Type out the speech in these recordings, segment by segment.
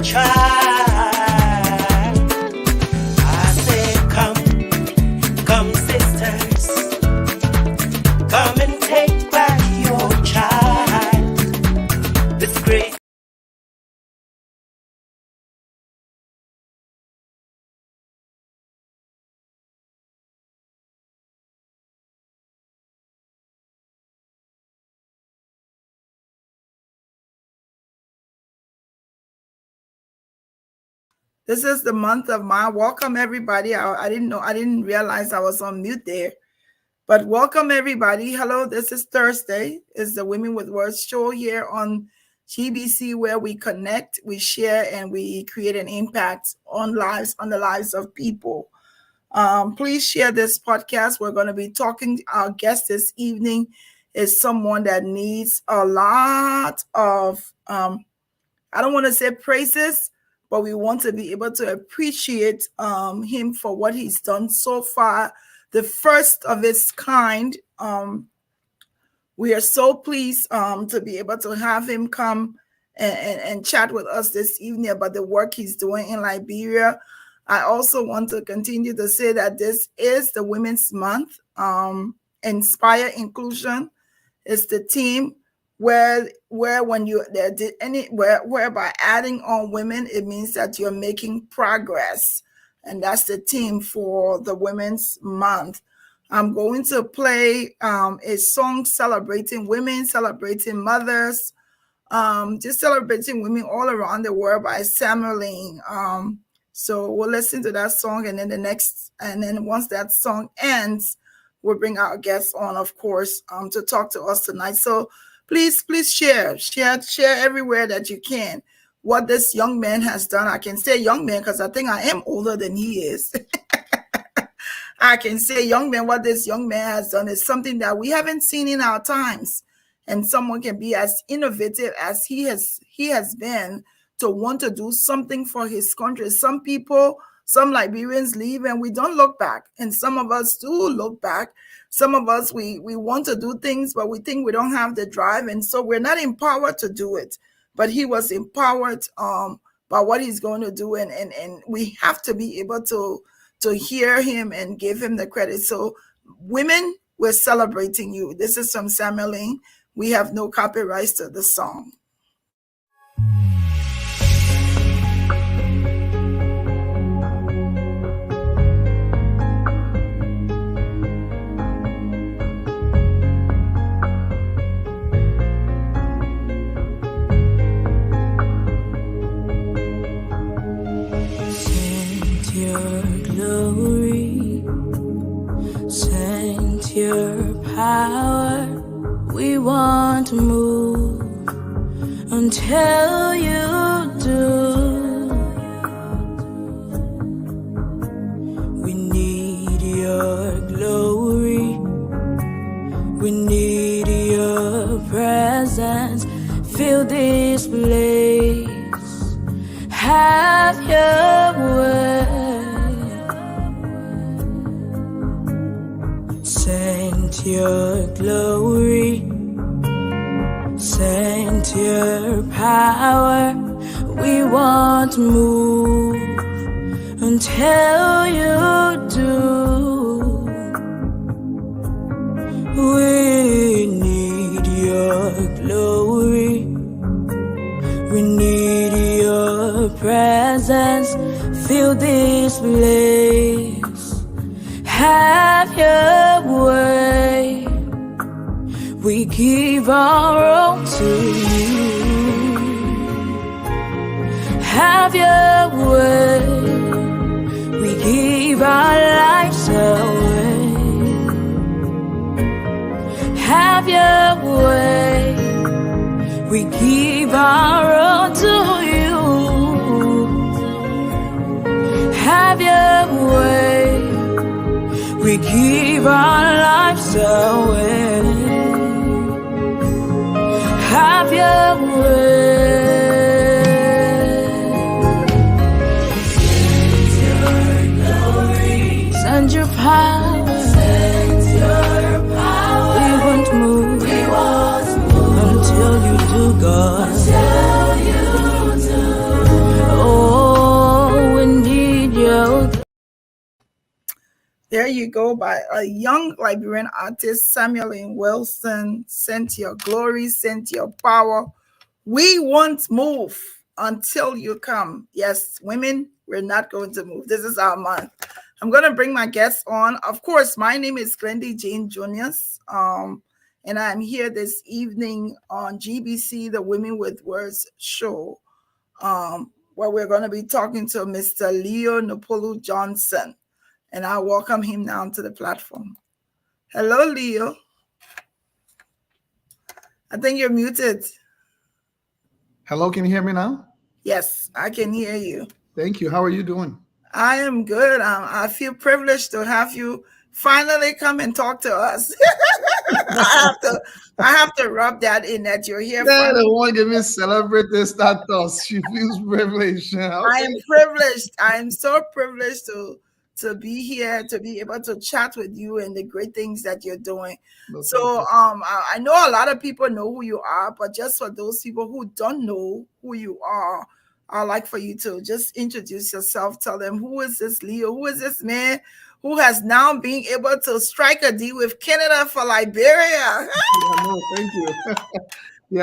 child. I say, come sisters, come and take back your child. This great. This is the month of my welcome, everybody. I didn't realize I was on mute there. But welcome, everybody. Hello, this is Thursday. It's the Women with Words show here on GeesBeeCee, where we connect, we share, and we create an impact on the lives of people. Please share this podcast. We're going to be talking. Our guest this evening is someone that needs a lot of, I don't want to say praises, but we want to be able to appreciate him for what he's done so far. The first of its kind. We are so pleased to be able to have him come and chat with us this evening about the work he's doing in Liberia. I also want to continue to say that this is the Women's Month. Inspire Inclusion is the team where when you whereby adding on women, it means that you're making progress. And that's the theme for the Women's Month. I'm going to play a song celebrating women, celebrating mothers, just celebrating women all around the world by Samueline. So we'll listen to that song, and then once that song ends, we'll bring our guests on, of course, to talk to us tonight. So please share everywhere that you can what this young man has done. I can say young man because I think I am older than he is. I can say young man, what this young man has done is something that we haven't seen in our times. And someone can be as innovative as he has been to want to do something for his country. Some Liberians leave and we don't look back. And some of us do look back. Some of us, we want to do things, but we think we don't have the drive. And so we're not empowered to do it. But he was empowered by what he's going to do. And we have to be able to hear him and give him the credit. So women, we're celebrating you. This is from Samueline. We have no copyrights to the song. Send your power. We want to move until you do. We need your glory. We need your presence. Fill this place. Have your way. Send your glory, send your power. We want to move until you do. We need your glory, we need your presence. Fill this place. Have your way. We give our all to you. Have your way. We give our lives away. Have your way. We give our all to you. Have your way. We give our lives away. Have your way. Send your glory. Send your power. Send your power. We won't move. We won't move until you do, God. Until you do. There you go, by a young Liberian artist, Samuel N. Wilson. Sent your glory, sent your power. We won't move until you come. Yes, women, we're not going to move. This is our month. I'm going to bring my guests on. Of course, my name is Glendy Jane Junius, and I'm here this evening on GBC, the Women with Words show, where we're going to be talking to Mr. Leo Nopolu Johnson. And I welcome him now to the platform. Hello, Leo. I think you're muted. Hello, can you hear me now? Yes, I can hear you. Thank you. How are you doing? I am good. I feel privileged to have you finally come and talk to us. I have to rub that in that you're here. Yeah, the one give me celebrate this status. She feels privileged. Okay. I am privileged. I am so privileged to be here, to be able to chat with you and the great things that you're doing. So I know a lot of people know who you are, but just for those people who don't know who you are, I'd like for you to just introduce yourself. Tell them, who is this Leo? Who is this man who has now been able to strike a deal with Canada for Liberia? Yeah, no, thank you.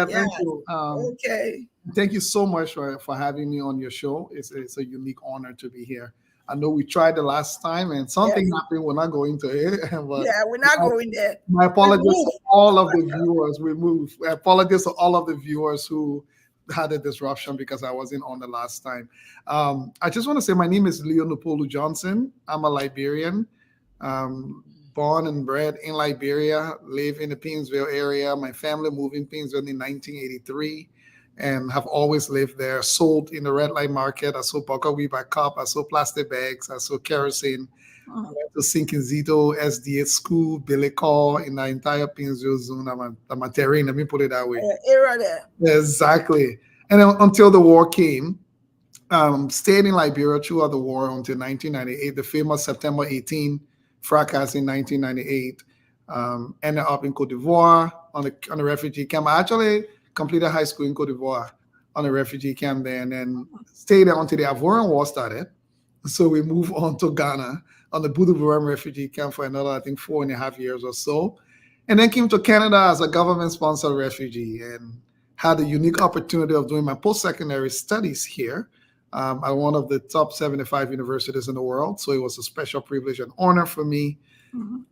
Thank you. Okay. Thank you so much for having me on your show. It's a unique honor to be here. I know we tried the last time and something happened. We're not going to it. But we're not going there. My apologies to all of the viewers. We moved. Apologies to all of the viewers who had a disruption because I wasn't on the last time. I just want to say my name is Leo Nopolu Johnson. I'm a Liberian, born and bred in Liberia, live in the Painesville area. My family moved in Painesville in 1983 and have always lived there. Sold in the red light market. I sold buckwheat by cup. I sold plastic bags. I sold kerosene. I went to Sinkinzito SDA school, Billy Call in the entire Painesville zone. I'm a terrain, let me put it that way. Era there. Exactly. And then, until the war came, stayed in Liberia throughout the war until 1998, the famous September 18 fracas in 1998. Ended up in Cote d'Ivoire on the refugee camp. I actually completed high school in Cote d'Ivoire on a refugee camp there, and then stayed there until the Ivorian War started. So we moved on to Ghana on the Buduburam refugee camp for another, I think, 4.5 years or so. And then came to Canada as a government-sponsored refugee and had the unique opportunity of doing my post-secondary studies here at one of the top 75 universities in the world. So it was a special privilege and honor for me.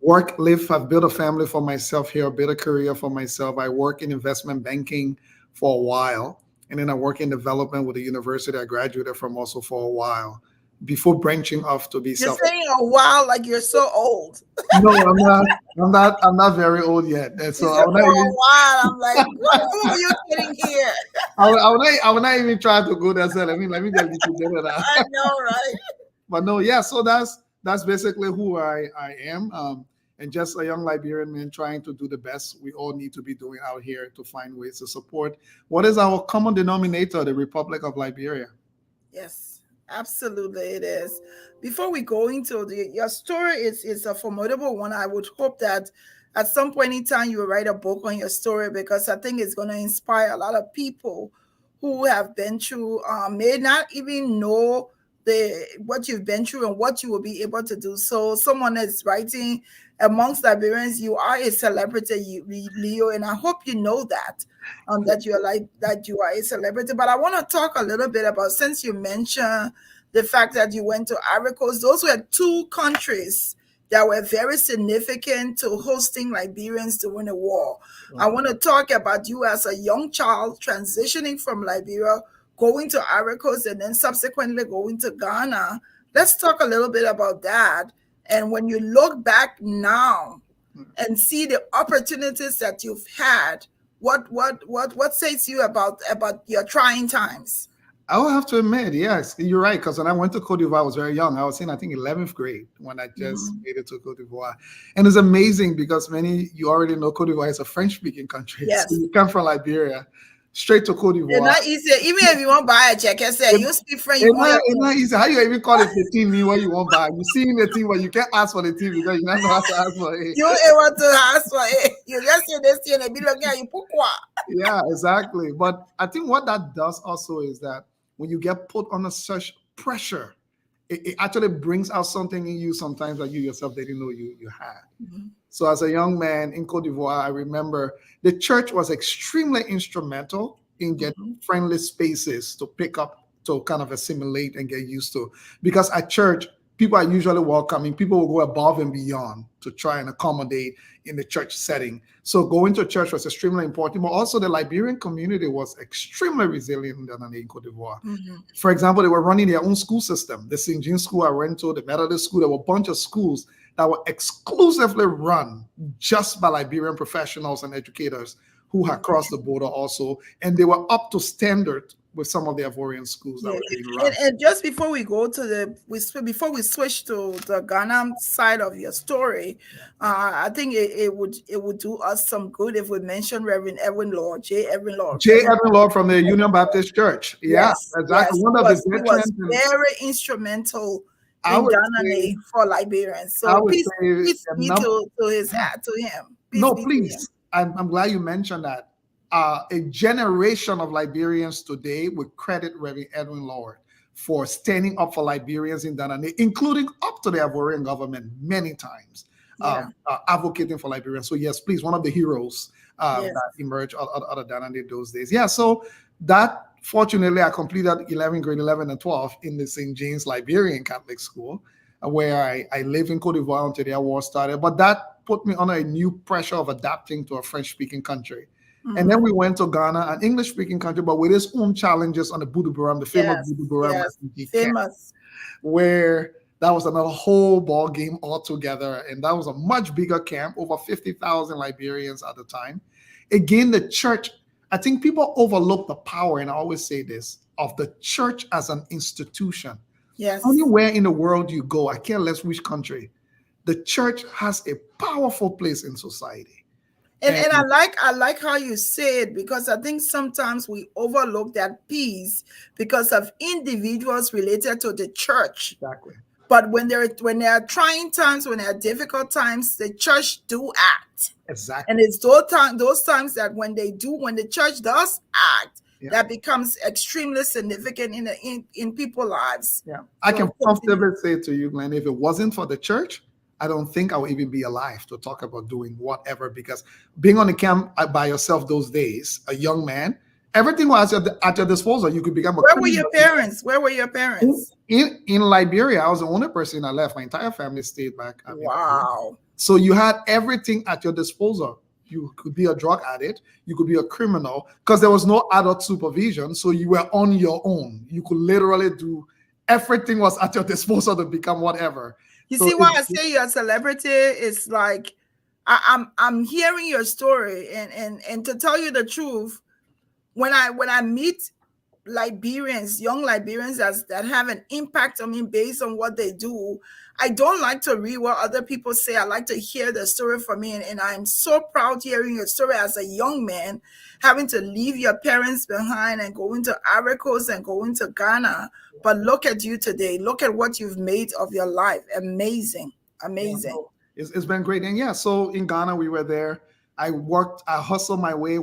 Work, live, I've built a family for myself here, built a career for myself. I work in investment banking for a while. And then I work in development with the university I graduated from also for a while, before branching off to be You're saying a while like you're so old. No, I'm not very old yet. And so for a while, I'm like, what are you getting here? I will not even try to go there. So let me get you together now. I know, right? But no, yeah. So that's basically who I am. And just a young Liberian man trying to do the best we all need to be doing out here to find ways to support what is our common denominator, the Republic of Liberia. Yes, absolutely it is. Before we go into your story, is a formidable one. I would hope that at some point in time you will write a book on your story, because I think it's going to inspire a lot of people who have been through, may not even know what you've been through and what you will be able to do. So someone is writing, amongst Liberians, you are a celebrity, Leo, and I hope you know that, that you are a celebrity. But I want to talk a little bit about, since you mentioned the fact that you went to Ivory Coast, those were two countries that were very significant to hosting Liberians during the war. I want to talk about you as a young child transitioning from Liberia, going to Ivory Coast, and then subsequently going to Ghana. Let's talk a little bit about that. And when you look back now and see the opportunities that you've had, what says you about your trying times? I will have to admit, yes, you're right. Because when I went to Cote d'Ivoire, I was very young. I was in, I think, 11th grade when I just made it to Cote d'Ivoire. And it's amazing because you already know Cote d'Ivoire is a French-speaking country. Yes. So you come from Liberia straight to Cote d'Ivoire. It's not easy. Even if you want to buy a check, I say you speak French. It's not easy. How you even call it the team mean what you want to buy? You see in the team, but you can't ask for the team because you don't know how to ask for it. You able to ask for it. You just say this thing and be looking at you. Yeah, exactly. But I think what that does also is that when you get put under such pressure it actually brings out something in you sometimes that you yourself didn't know you had. Mm-hmm. So as a young man in Cote d'Ivoire, I remember the church was extremely instrumental in getting friendly spaces to pick up, to kind of assimilate and get used to. Because at church, people are usually welcoming. People will go above and beyond to try and accommodate in the church setting. So going to church was extremely important, but also the Liberian community was extremely resilient in Cote d'Ivoire. For example, they were running their own school system. The St. Jean school I went to, the Methodist school, there were a bunch of schools that were exclusively run just by Liberian professionals and educators who had crossed the border also, and they were up to standard with some of the Ivorian schools that were being run. And just before we go to before we switch to the Ghana side of your story, I think it would do us some good if we mention Reverend Edwin Lord, J. Edwin Lord. J. Edwin Lord from the Union Baptist Church. Yeah, exactly. Yes, One of the veterans. He was very instrumental in Ghana for Liberians. So peace be to him. Please. I'm glad you mentioned that. A generation of Liberians today would credit Reverend Edwin Lord for standing up for Liberians in Ghana, including up to the Ivorian government many times, advocating for Liberians. So yes, please, one of the heroes that emerged out of Ghana those days. Yeah, so that, fortunately, I completed grade 11 and 12 in the St. James Liberian Catholic School, where I lived in Cote d'Ivoire until the war started. But that put me under a new pressure of adapting to a French-speaking country. And then we went to Ghana, an English-speaking country, but with its own challenges on the Buduburam, the famous Buduburam camp, where that was another whole ball game altogether. And that was a much bigger camp, over 50,000 Liberians at the time. Again, the church, I think people overlook the power, and I always say this, of the church as an institution. Yes. Anywhere in the world you go, I care less which country, the church has a powerful place in society. And I like how you say it, because I think sometimes we overlook that piece because of individuals related to the church. Exactly. But when there are trying times, when there are difficult times, the church do act. Exactly. And it's those times that when the church does act, that becomes extremely significant in people's lives. Yeah, I can comfortably say to you, Glenn, if it wasn't for the church, I don't think I would even be alive to talk about doing whatever, because being on the camp by yourself those days, a young man, everything was at your disposal. You could become a Where were your parents? In Liberia, I was the only person that left. My entire family stayed back. Wow. So you had everything at your disposal. You could be a drug addict. You could be a criminal, because there was no adult supervision. So you were on your own. You could literally do everything was at your disposal to become whatever. You see why I say you're a celebrity? It's like I'm hearing your story, and to tell you the truth, when I meet Liberians, young Liberians that have an impact on me based on what they do, I don't like to read what other people say. I like to hear the story from me, and I'm so proud hearing your story as a young man, having to leave your parents behind and go into Ivory Coast and go into Ghana. But look at you today. Look at what you've made of your life. Amazing. Amazing. It's been great. And so in Ghana, we were there. I hustled my way,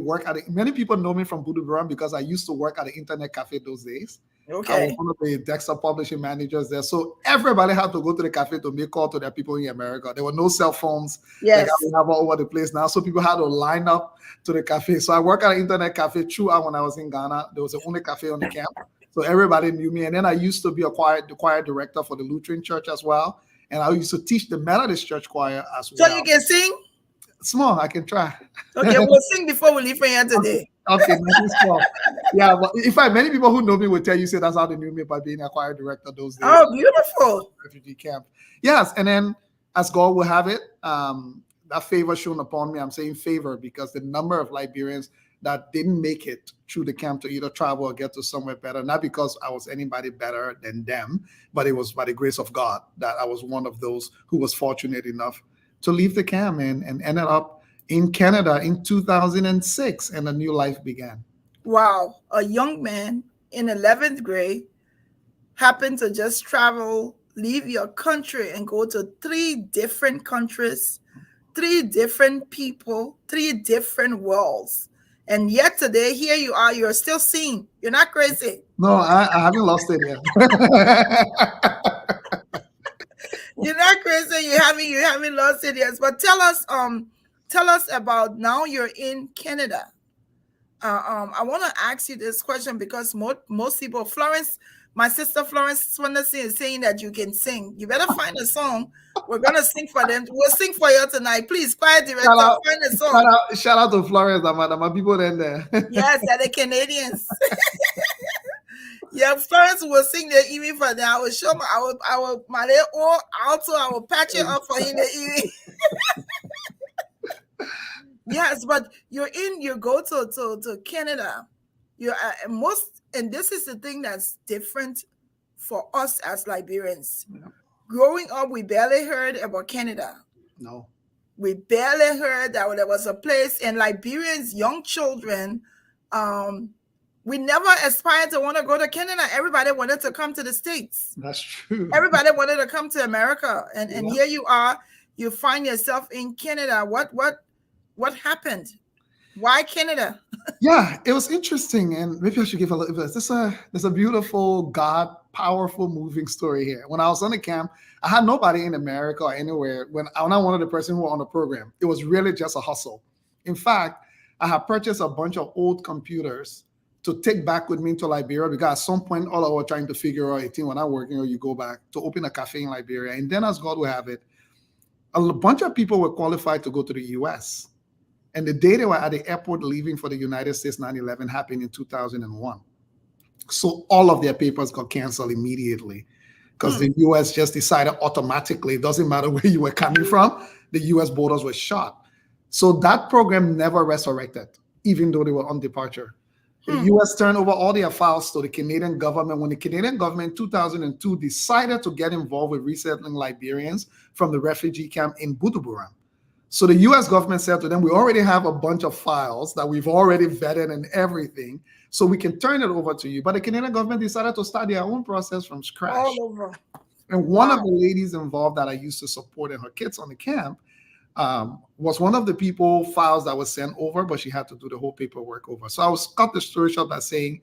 many people know me from Buduburam because I used to work at the internet cafe those days. Okay. I was one of the Dexter publishing managers there. So everybody had to go to the cafe to make call to their people in America. There were no cell phones. Yes. Like we have all over the place now. So people had to line up to the cafe. So I worked at an internet cafe throughout when I was in Ghana. There was the only cafe on the camp. So everybody knew me. And then I used to be the choir director for the Lutheran church as well. And I used to teach the Methodist church choir as well. So you can sing? Small, I can try. Okay, we'll sing before we leave from here today. Okay, small. Yeah, but many people who know me will tell you, say that's how they knew me, by being a choir director those days. Oh, beautiful. Refugee camp. Yes, and then as God will have it, that favor shown upon me. I'm saying favor because the number of Liberians that didn't make it through the camp to either travel or get to somewhere better, not because I was anybody better than them, but it was by the grace of God that I was one of those who was fortunate enough to leave the camp and ended up in Canada in 2006, and a new life began. Wow. A young man in 11th grade happened to just travel, leave your country and go to 3 different countries, 3 different people, 3 different worlds. And yet today, here you are, you're still seen. You're not crazy. No, I haven't lost it yet. You're not crazy. You haven't lost it yet. But tell us about now you're in Canada. I want to ask you this question because most people, Florence, my sister Florence Swenderson is saying that you can sing. You better find a song. We're gonna sing for them. We'll sing for you tonight. Please, choir director, find a song. Shout out to Florence, my people in there. Yes, they're the Canadians. Yeah, Florence will sing the evening for them. I will show my little alto. I will patch it up for him the evening. Yes, but you go to Canada. You're and this is the thing that's different for us as Liberians. Yeah. Growing up, we barely heard about Canada. No. We barely heard that there was a place, and Liberians, young children, we never aspired to want to go to Canada. Everybody wanted to come to the States. That's true. Everybody wanted to come to America. And here you are, you find yourself in Canada. What happened? Why Canada? Yeah, it was interesting. And maybe I should give a little bit. There's a beautiful, God, powerful, moving story here. When I was on the camp, I had nobody in America or anywhere. When I wanted the person who was on the program, it was really just a hustle. In fact, I had purchased a bunch of old computers to take back with me to Liberia, because at some point, all I was trying to figure out, when I'm working or you go back, to open a cafe in Liberia. And then as God will have it, a bunch of people were qualified to go to the US. And the day they were at the airport leaving for the United States, 9/11 happened in 2001. So all of their papers got canceled immediately because the US just decided automatically, it doesn't matter where you were coming from, the US borders were shut. So that program never resurrected, even though they were on departure. The US turned over all their files to the Canadian government. When the Canadian government in 2002 decided to get involved with resettling Liberians from the refugee camp in Butuburam. So the US government said to them, we already have a bunch of files that we've already vetted and everything, so we can turn it over to you. But the Canadian government decided to start their own process from scratch. All over. And one of the ladies involved that I used to support and her kids on the camp was one of the people files that was sent over, but she had to do the whole paperwork over. So I was cut the story short by saying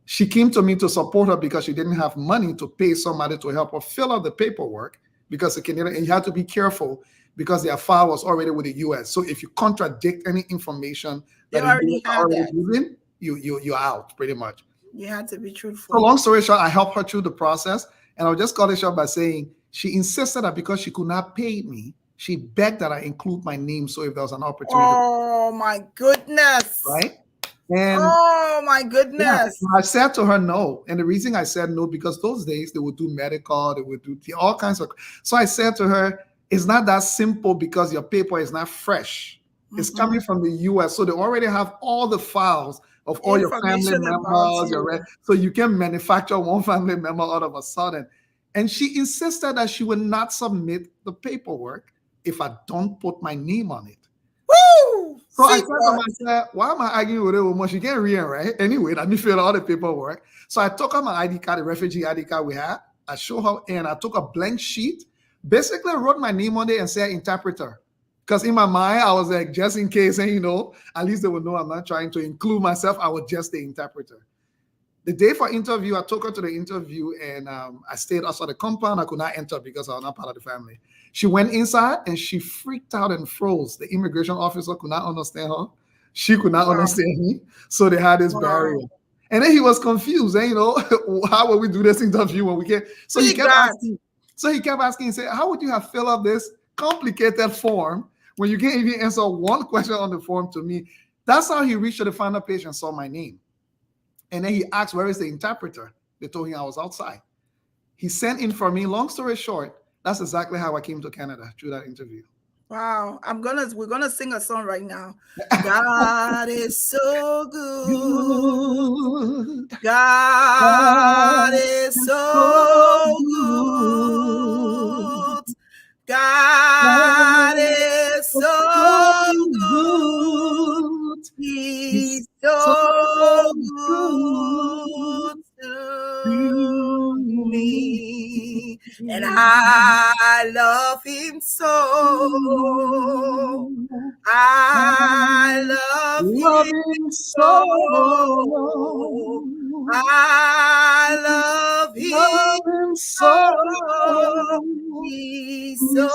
she came to me to support her because she didn't have money to pay somebody to help her fill out the paperwork, because the Canadian, and you had to be careful because their file was already with the US. So if you contradict any information that you already using, you're out pretty much. You had to be truthful. So long story short, I helped her through the process, and I'll just cut it short by saying she insisted that because she could not pay me, she begged that I include my name, so if there was an opportunity. Oh my goodness! Right? And oh my goodness! Yeah, I said to her no, and the reason I said no, because those days they would do medical, they would do all kinds of. So I said to her, it's not that simple because your paper is not fresh. It's coming from the US, so they already have all the files of all your family members. So you can manufacture one family member out of a sudden. And she insisted that she would not submit the paperwork if I don't put my name on it. Woo! So I said to myself, why am I arguing with her woman? She can't read, right? Anyway, let me fill out all the paperwork. So I took her my ID card, the refugee ID card we had. I showed her, and I took a blank sheet, basically wrote my name on it and said interpreter. Because in my mind, I was like, just in case, and at least they would know I'm not trying to include myself. I was just the interpreter. The day for interview, I took her to the interview, and I stayed outside the compound. I could not enter because I was not part of the family. She went inside and she freaked out and froze. The immigration officer could not understand her. She could not understand me. So they had this barrier. And then he was confused. And, how will we do this interview when we can't? So he kept asking. He said, how would you have filled out this complicated form when you can't even answer one question on the form to me? That's how he reached to the final page and saw my name. And then he asked, where is the interpreter? They told him I was outside. He sent in for me. Long story short, that's exactly how I came to Canada, through that interview. Wow. We're gonna sing a song right now. God is so good. God is so good. God is so good. He's so good to me, and I love him so. I love him so. I love him so He's so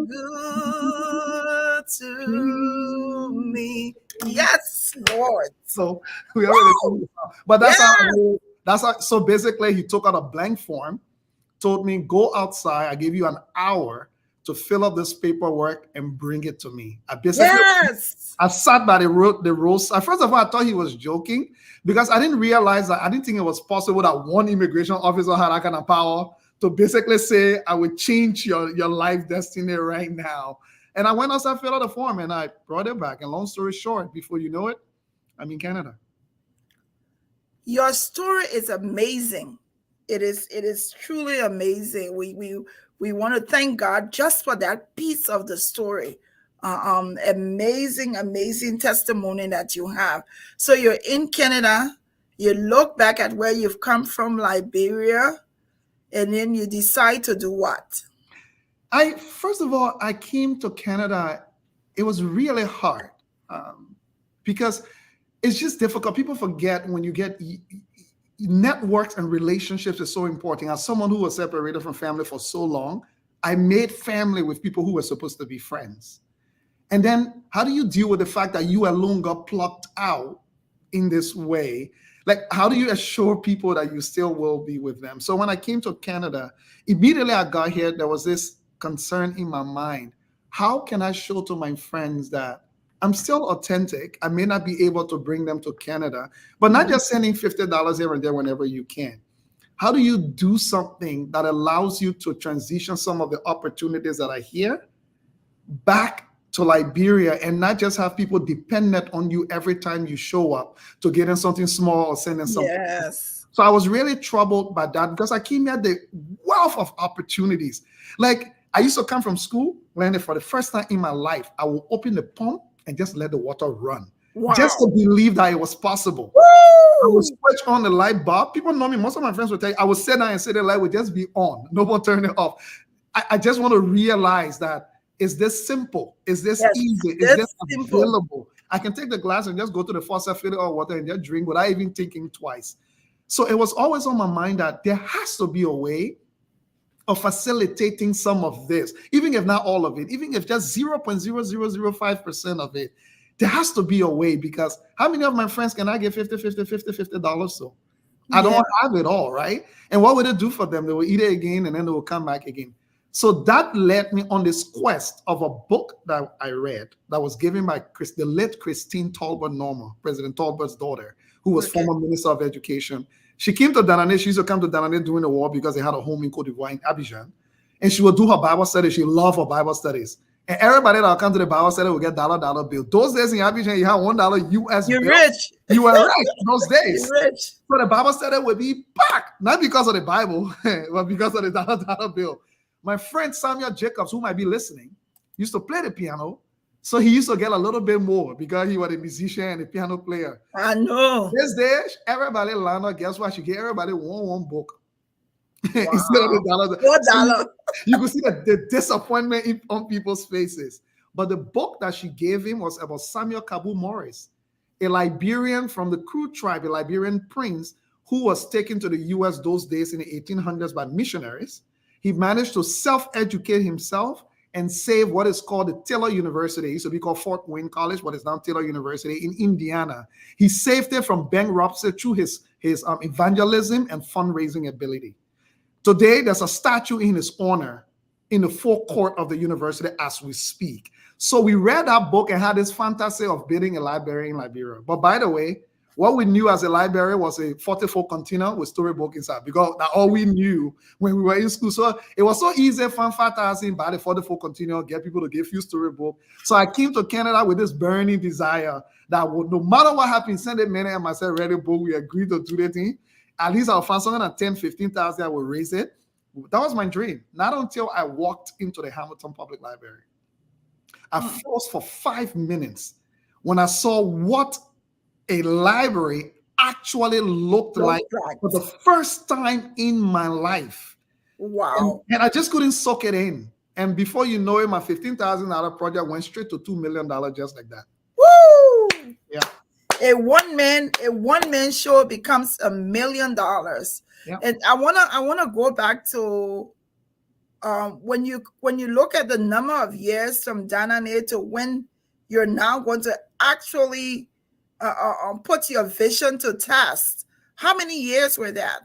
good to me. Yes, Lord. So we already sing the song. But that's Yes. how so basically he took out a blank form, told me, go outside, I give you an hour to fill up this paperwork and bring it to me. I basically I sat by the roadside. First of all, I thought he was joking because I didn't realize that I didn't think it was possible that one immigration officer had that kind of power to basically say, I would change your life destiny right now. And I went outside, filled out the form, and I brought it back. And long story short, before you know it, I'm in Canada. Your story is amazing. It is truly amazing. We want to thank God just for that piece of the story. Amazing testimony that you have. So you're in Canada, you look back at where you've come from, Liberia, and then you decide to do what? First of all, I came to Canada. It was really hard because it's just difficult. People forget when you get networks and relationships is so important. As someone who was separated from family for so long, I made family with people who were supposed to be friends. And then how do you deal with the fact that you alone got plucked out in this way? Like, how do you assure people that you still will be with them? So when I came to Canada, immediately I got here, there was this concern in my mind. How can I show to my friends that I'm still authentic? I may not be able to bring them to Canada, but not just sending $50 here and there whenever you can. How do you do something that allows you to transition some of the opportunities that are here back to Liberia and not just have people dependent on you every time you show up to getting something small or sending something? Yes. So I was really troubled by that because I came here the wealth of opportunities. Like, I used to come from school, learning for the first time in my life, I will open the pump and just let the water run. Wow. Just to believe that it was possible. Woo! I would switch on the light bulb. People know me. Most of my friends would tell you, I would sit down and say the light would just be on. No one turn it off. I just want to realize that, is this simple? Is this easy? Is this available? I can take the glass and just go to the faucet, fill it with water, and just drink without even thinking twice. So it was always on my mind that there has to be a way of facilitating some of this, even if not all of it, even if just 0.0005% of it, there has to be a way, because how many of my friends can I get $50 so? I don't have it all, right? And what would it do for them? They will eat it again and then they will come back again. So that led me on this quest of a book that I read that was given by the late Christine Talbot Norma, President Talbot's daughter, who was former Minister of Education. She came to Danane. She used to come to Danane during the war because they had a home in Côte d'Ivoire in Abidjan. And she would do her Bible studies. She loved her Bible studies. And everybody that would come to the Bible study would get $1 bill. Those days in Abidjan, you had $1 US You're bill. rich. You were rich those days. You're rich. So the Bible study would be packed, not because of the Bible, but because of the $1 bill. My friend Samuel Jacobs, who might be listening, used to play the piano. So he used to get a little bit more because he was a musician and a piano player. I know. These days, everybody learn, guess what? You get everybody one book. Wow. Instead of the $1. $4. You could see the disappointment on people's faces. But the book that she gave him was about Samuel Kabu Morris, a Liberian from the Kru tribe, a Liberian prince who was taken to the US those days in the 1800s by missionaries. He managed to self-educate himself and save what is called the Taylor University. It used to be called Fort Wayne College, but it's now Taylor University in Indiana. He saved it from bankruptcy through his evangelism and fundraising ability. Today, there's a statue in his honor in the forecourt of the university as we speak. So we read that book and had this fantasy of building a library in Liberia. But by the way, what we knew as a library was a 44 container with storybook inside, because that's all we knew when we were in school. So it was so easy, fantastic, buy the 44 container, get people to give you storybook. So I came to Canada with this burning desire that would, no matter what happens, send it, man, and myself read a book. We agreed to do the thing. At least I'll find something at 10, 15,000, I will raise it. That was my dream. Not until I walked into the Hamilton Public Library. I froze for 5 minutes when I saw what a library actually looked like for the first time in my life. Wow. And I just couldn't soak it in. And before you know it, my $15,000 project went straight to $2 million just like that. Woo! Yeah. a one man show becomes $1 million. Yeah. And I wanna go back to when you look at the number of years from Danane to when you're now going to actually put your vision to test. How many years were that?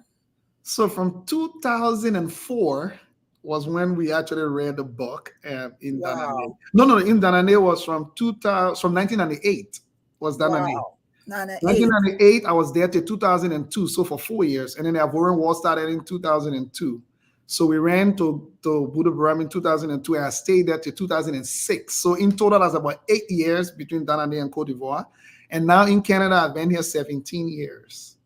So from 2004 was when we actually read the book in Danane. No, in Danane was from 1998 was Danane. Wow. 1998, I was there till 2002, so for 4 years. And then the Ivorian War started in 2002. So we ran to Budaburam in 2002, and I stayed there till 2006. So in total, that's about 8 years between Danane and Cote d'Ivoire. And now in Canada, I've been here 17 years.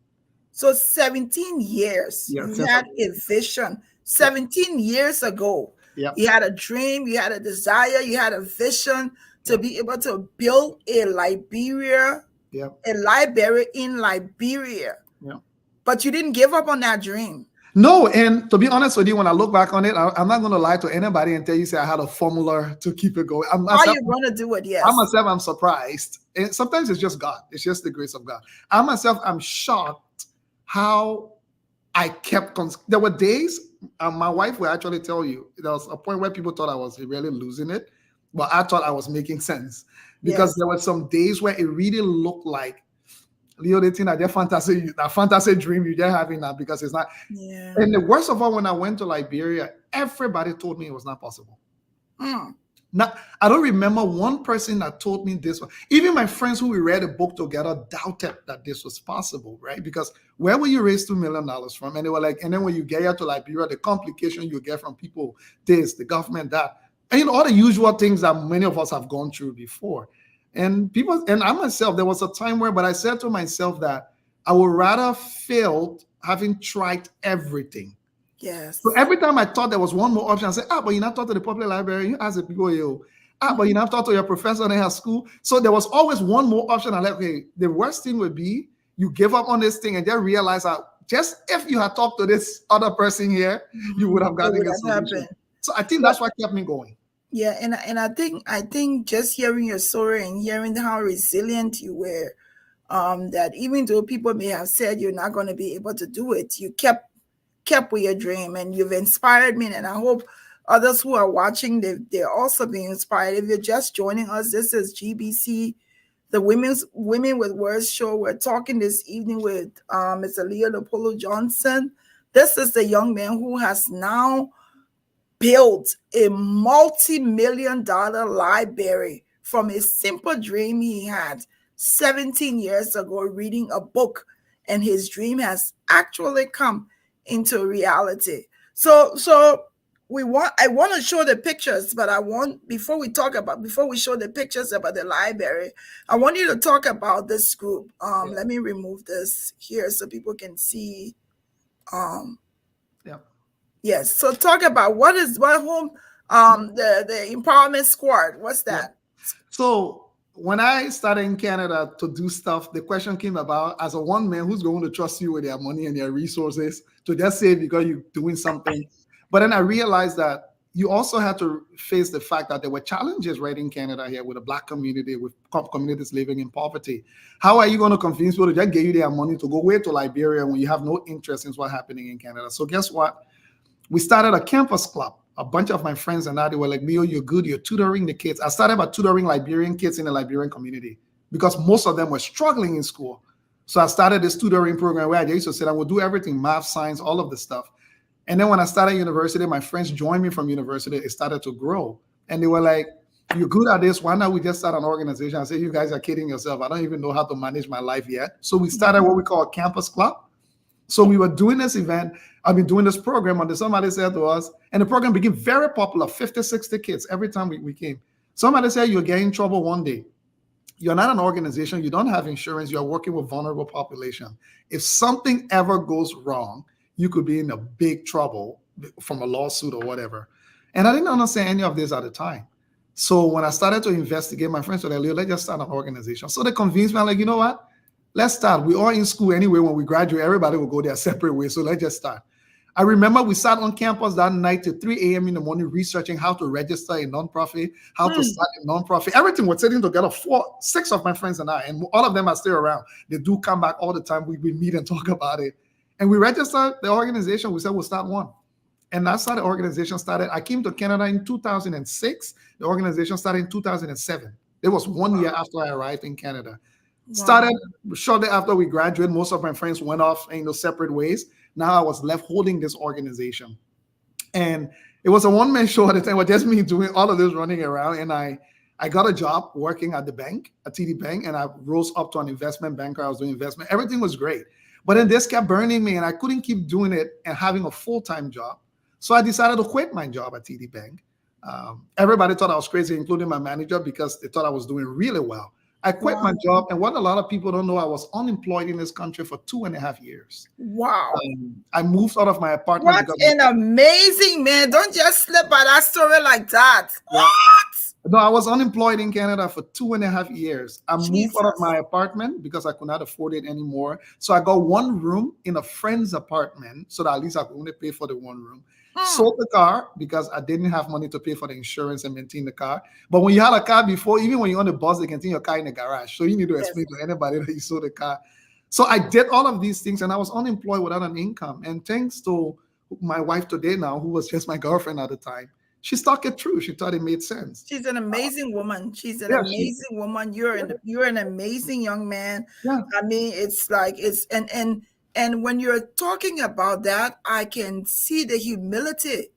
So 17 years, Yeah, you had a vision. 17 years ago, you had a dream, you had a desire, you had a vision to be able to build a Liberia, a library in Liberia. Yeah. But you didn't give up on that dream. No, and to be honest with you, when I look back on it, I'm not going to lie to anybody and tell you, say I had a formula to keep it going. How are you going to do it? Yes. I'm surprised. And sometimes it's just God. It's just the grace of God. I'm shocked how I kept. There were days, my wife will actually tell you, there was a point where people thought I was really losing it, but I thought I was making sense because there were some days where it really looked like, Leo, they think that fantasy dream you're just having now because it's not. Yeah. And the worst of all, when I went to Liberia, everybody told me it was not possible. Now, I don't remember one person that told me this one. Even my friends who we read a book together doubted that this was possible, right? Because where will you raise $2 million from? And they were like, and then when you get here to Liberia, the complication you get from people, this, the government, that, and all the usual things that many of us have gone through before. And I myself, there was a time where, but I said to myself that I would rather fail having tried everything. Yes. So every time I thought there was one more option, I said, but you not talk to the public library. You ask the people, but you not talk to your professor in school. So there was always one more option. I'm like, okay, the worst thing would be you give up on this thing and then realize that just if you had talked to this other person here, you would have gotten a solution. So I think that's what kept me going. Yeah, and I think just hearing your story and hearing how resilient you were, that even though people may have said you're not going to be able to do it, you kept with your dream, and you've inspired me. And I hope others who are watching, they're also being inspired. If you're just joining us, this is GeesBeeCee, the Women with Words show. We're talking this evening with Mr. Leo Leopoldo Johnson. This is the young man who has now built a multi-million-dollar library from a simple dream he had 17 years ago, reading a book, and his dream has actually come into reality. So I want to show the pictures, but before we show the pictures about the library, I want you to talk about this group. Let me remove this here so people can see. Yes. So talk about the Empowerment Squad. What's that? So when I started in Canada to do stuff, the question came about, as a one man, who's going to trust you with their money and their resources to just say because you're doing something. But then I realized that you also had to face the fact that there were challenges right in Canada here with the Black community, with communities living in poverty. How are you going to convince people to just give you their money to go away to Liberia when you have no interest in what's happening in Canada? So guess what? We started a campus club. A bunch of my friends and I, they were like, Leo, you're good. You're tutoring the kids. I started by tutoring Liberian kids in the Liberian community because most of them were struggling in school. So I started this tutoring program where I used to say, I would do everything, math, science, all of the stuff. And then when I started university, my friends joined me from university. It started to grow. And they were like, you're good at this. Why not we just start an organization? I said, you guys are kidding yourself. I don't even know how to manage my life yet. So we started what we call a campus club. So we were doing this event. I've been doing this program, and somebody said to us, and the program became very popular, 50, 60 kids every time we came. Somebody said, you'll get in trouble one day. You're not an organization. You don't have insurance. You're working with vulnerable population. If something ever goes wrong, you could be in a big trouble from a lawsuit or whatever. And I didn't understand any of this at the time. So when I started to investigate, my friends were like, Leo, let's just start an organization. So they convinced me, I'm like, you know what? Let's start. We're all in school anyway. When we graduate, everybody will go their separate ways. So let's just start. I remember we sat on campus that night till 3 a.m. in the morning researching how to register a nonprofit, how to start a nonprofit. Everything was sitting together, 6 of my friends and I, and all of them are still around. They do come back all the time. We meet and talk about it. And we registered the organization. We said we'll start one. And that's how the organization started. I came to Canada in 2006. The organization started in 2007. It was 1 year after I arrived in Canada. Started shortly after we graduated. Most of my friends went off in those separate ways. Now I was left holding this organization. And it was a one-man show at the time. It was just me doing all of this running around. And I got a job working at the bank, at TD Bank, and I rose up to an investment banker. I was doing investment. Everything was great. But then this kept burning me, and I couldn't keep doing it and having a full-time job. So I decided to quit my job at TD Bank. Everybody thought I was crazy, including my manager, because they thought I was doing really well. I quit my job, and what a lot of people don't know, I was unemployed in this country for 2.5 years. Wow. I moved out of my apartment. What an amazing man. Don't just slip by that story like that. Yeah. What? No, I was unemployed in Canada for 2.5 years. I moved out of my apartment because I could not afford it anymore. So I got one room in a friend's apartment so that at least I could only pay for the one room. Sold the car because I didn't have money to pay for the insurance and maintain the car. But when you had a car before, even when you're on the bus, they can take your car in the garage. So you need to explain to anybody that you sold the car. So I did all of these things, and I was unemployed without an income. And thanks to my wife today now, who was just my girlfriend at the time, she stuck it through. She thought it made sense. She's an amazing woman. She's an amazing woman. You're an amazing young man. Yeah. I mean, it's like and when you're talking about that, I can see the humility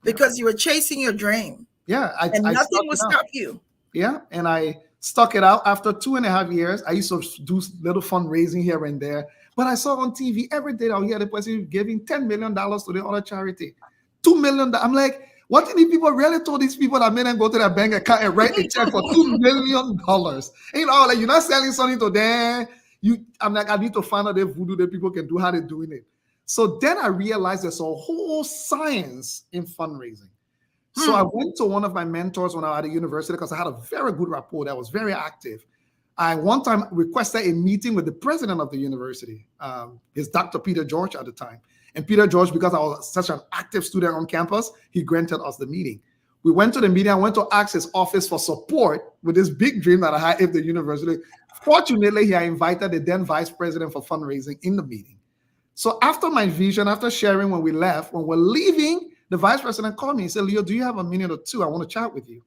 because you were chasing your dream. Yeah. And nothing will stop you. Yeah. And I stuck it out. After 2.5 years, I used to do little fundraising here and there. But I saw on TV every day I'll hear the person giving $10 million to the other charity. $2 million. I'm like, what did these people really told these people that made them go to their bank account and write a check for $2 million? And, you know, like, you're not selling something to them. I'm like, I need to find out the voodoo that people can do, how they're doing it. So then I realized there's a whole science in fundraising. So I went to one of my mentors when I was at the university because I had a very good rapport that was very active. I one time requested a meeting with the president of the university. It's Dr. Peter George at the time. And Peter George, because I was such an active student on campus, he granted us the meeting. We went to the meeting. I went to ask his office for support with this big dream that I had at the university. Fortunately, he had invited the then vice president for fundraising in the meeting. So after my vision, after sharing when we left, when we're leaving, the vice president called me. He said, Leo, do you have a minute or two? I want to chat with you.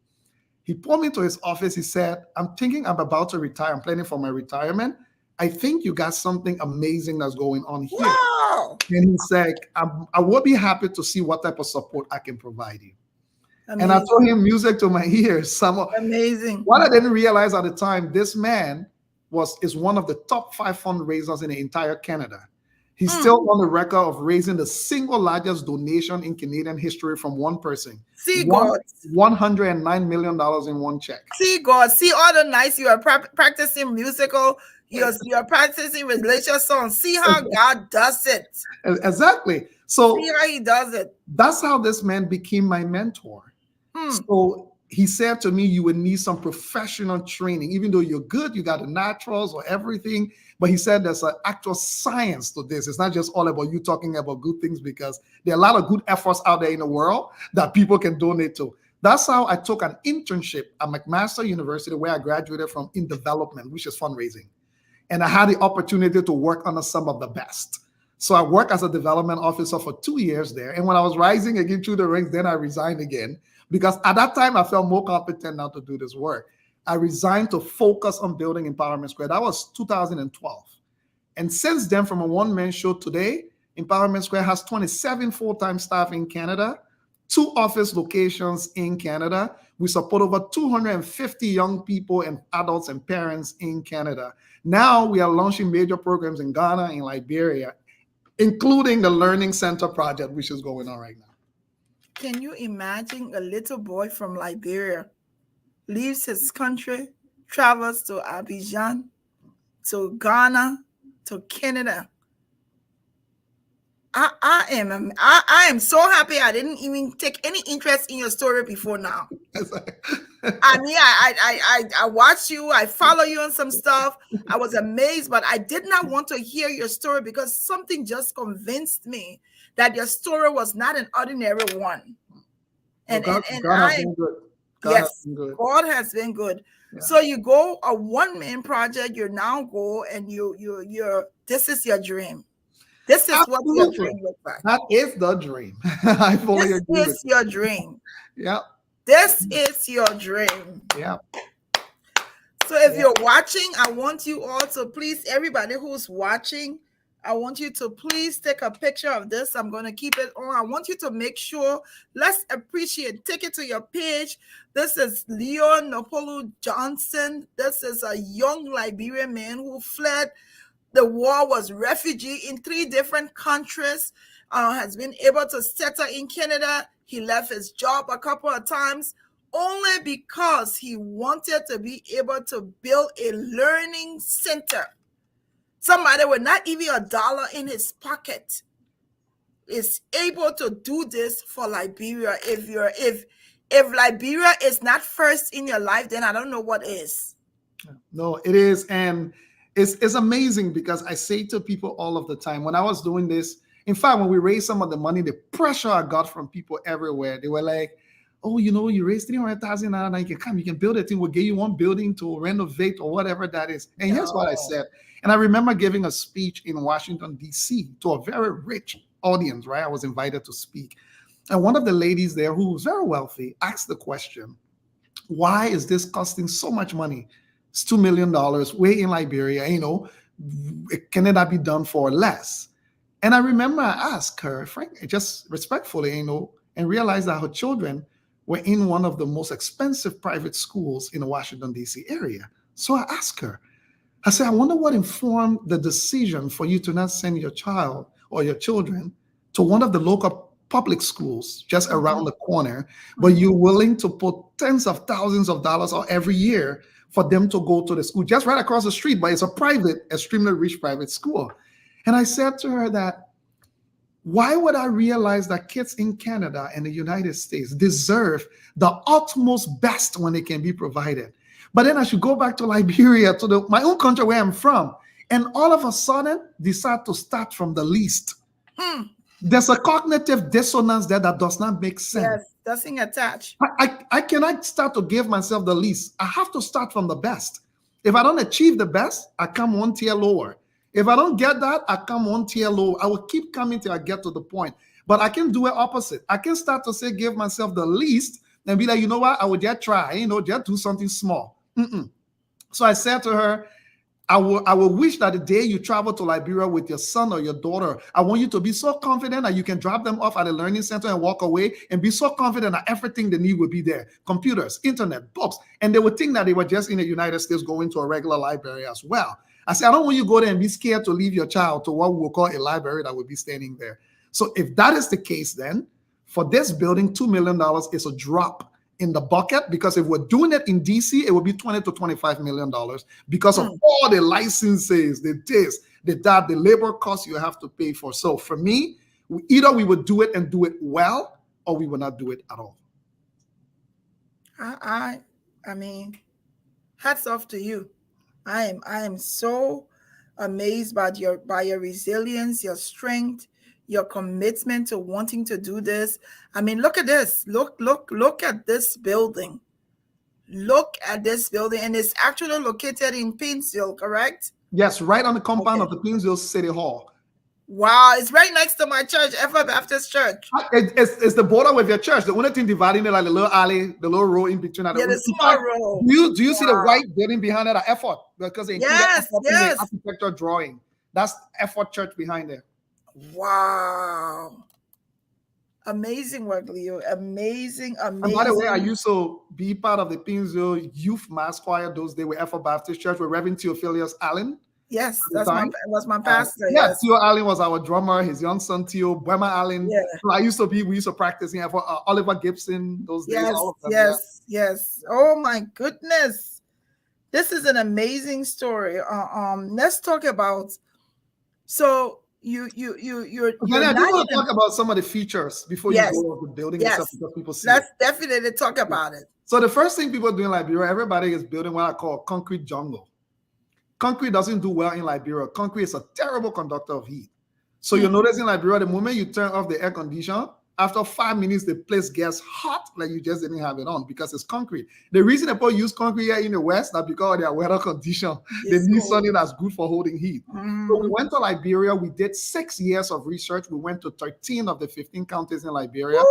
He pulled me to his office. He said, I'm about to retire. I'm planning for my retirement. I think you got something amazing that's going on here. Wow. And he said, I will be happy to see what type of support I can provide you. Amazing. And I told him music to my ears. Amazing. What I didn't realize at the time, this man is one of the top 5 fundraisers in the entire Canada. He's still on the record of raising the single largest donation in Canadian history from one person. See God. $109 million in one check. See God. See all the nights you are practicing musical, you're practicing religious songs. See how God does it. Exactly. So see how he does it. That's how this man became my mentor. So he said to me, you would need some professional training, even though you're good, you got the naturals or everything. But he said there's an actual science to this. It's not just all about you talking about good things, because there are a lot of good efforts out there in the world that people can donate to. That's how I took an internship at McMaster University, where I graduated from, in development, which is fundraising. And I had the opportunity to work under some of the best. So I worked as a development officer for 2 years there. And when I was rising again through the ranks, then I resigned again, because at that time I felt more competent now to do this work. I resigned to focus on building Empowerment Square. That was 2012. And since then, from a one-man show today, Empowerment Square has 27 full-time staff in Canada, 2 office locations in Canada. We support over 250 young people and adults and parents in Canada. Now we are launching major programs in Ghana, in Liberia, including the Learning Center project, which is going on right now. Can you imagine a little boy from Liberia leaves his country, travels to Abidjan, to Ghana, to Canada, I am so happy I didn't even take any interest in your story before now. I mean, I watch you, I follow you on some stuff. I was amazed, but I did not want to hear your story because something just convinced me that your story was not an ordinary one. And God has been good. Yes, God has been good. Yeah. So you go a one-man project, you now go and you're this is your dream. This is what your dream looks like. That is the dream. I fully agree. This is your dream. Yeah. This is your dream. Yeah. So if you're watching, I want you all to please, everybody who's watching, I want you to please take a picture of this. I'm going to keep it on. I want you to make sure, let's appreciate, take it to your page. This is Leon Nopolu Johnson. This is a young Liberian man who fled the war, was refugee in 3 different countries, has been able to settle in Canada. He left his job a couple of times only because he wanted to be able to build a learning center. Somebody with not even $1 in his pocket is able to do this for Liberia. If Liberia is not first in your life, then I don't know what is. No, it is. And it's amazing because I say to people all of the time, when I was doing this, in fact, when we raised some of the money, the pressure I got from people everywhere, they were like, oh, you raised 300,000 and you can come, you can build a thing. We'll give you one building to renovate or whatever that is. And here's what I said. And I remember giving a speech in Washington, D.C. to a very rich audience, right? I was invited to speak. And one of the ladies there who was very wealthy asked the question, why is this costing so much money? It's $2 million. We're in Liberia, can it not be done for less? And I remember I asked her, frankly, just respectfully, and realized that her children were in one of the most expensive private schools in the Washington, D.C. area. So I asked her, I said, I wonder what informed the decision for you to not send your child or your children to one of the local public schools just around the corner, but you're willing to put tens of thousands of dollars every year for them to go to the school just right across the street, but it's a private, extremely rich private school. And I said to her that, why would I realize that kids in Canada and the United States deserve the utmost best when it can be provided? But then I should go back to Liberia, to my own country where I'm from, and all of a sudden decide to start from the least. There's a cognitive dissonance there that does not make sense. Yes, doesn't attach. I cannot start to give myself the least. I have to start from the best. If I don't achieve the best, I come one tier lower. If I don't get that, I come one tier lower. I will keep coming till I get to the point. But I can do it opposite. I can start to say, give myself the least and be like, you know what? I will just try, just do something small. So I said to her, I will wish that the day you travel to Liberia with your son or your daughter, I want you to be so confident that you can drop them off at a learning center and walk away and be so confident that everything they need will be there. Computers, internet, books. And they would think that they were just in the United States going to a regular library as well. I said, I don't want you to go there and be scared to leave your child to what we will call a library that will be standing there. So if that is the case, then for this building, $2 million is a drop in the bucket, because if we're doing it in DC, it would be $20 to $25 million because of all the licenses, the this, the that, the labor costs you have to pay for. So for me, either we would do it and do it well, or we would not do it at all. I mean, hats off to you. I am so amazed by your resilience, your strength, your commitment to wanting to do this. I mean, look at this. Look at this building. Look at this building. And it's actually located in Painesville, correct? Yes, right on the compound of the Painesville City Hall. Wow, it's right next to my church, Ever Baptist Church. It's the border with your church. The only thing dividing it, like the little alley, the little road in between. Yeah, the small road. Do you see the white building behind it? Effort, because they include the architecture drawing. That's Effort Church behind there. Wow. Amazing work, Leo. Amazing. And by the way, I used to be part of the Painesville Youth Mass Choir those days with Effort Baptist Church with Reverend Theophilus Allen. Yes, was my pastor. Yes, Theo Allen was our drummer. His young son Theo, Buema Allen. Yeah. So we used to practice here for Oliver Gibson those days. Yes. Oh my goodness, this is an amazing story. Let's talk about. So you're Then I do not want to even. talk about some of the features before you Yes, go of the building yes. itself, because people see Let's it. definitely talk about it. So the first thing people do in Liberia, everybody is building what I call a concrete jungle. Concrete doesn't do well in Liberia. Concrete is a terrible conductor of heat. So you'll notice in Liberia, the moment you turn off the air conditioner, after 5 minutes, the place gets hot like you just didn't have it on because it's concrete. The reason people use concrete here in the West is because of their weather condition. They need something that's good for holding heat. So we went to Liberia. We did 6 years of research. We went to 13 of the 15 counties in Liberia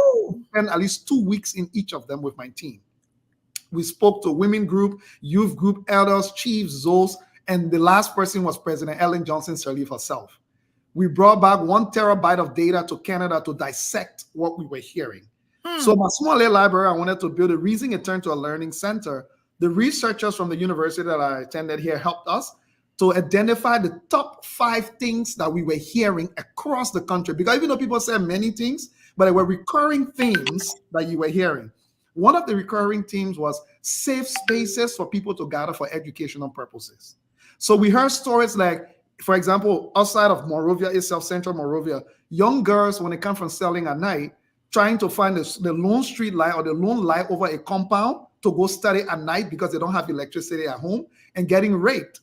and at least 2 weeks in each of them with my team. We spoke to women group, youth group, elders, chiefs, zones, and the last person was President Ellen Johnson Sirleaf herself. We brought back 1 terabyte of data to Canada to dissect what we were hearing. So my small little library, I wanted to build. The reason it turned to a learning center, the researchers from the university that I attended here helped us to identify the top 5 things that we were hearing across the country. Because even though people said many things, but there were recurring themes that you were hearing. One of the recurring themes was safe spaces for people to gather for educational purposes. So we heard stories like, for example, outside of Monrovia itself, central Monrovia, young girls, when they come from selling at night, trying to find the lone street light or the lone light over a compound to go study at night because they don't have electricity at home, and getting raped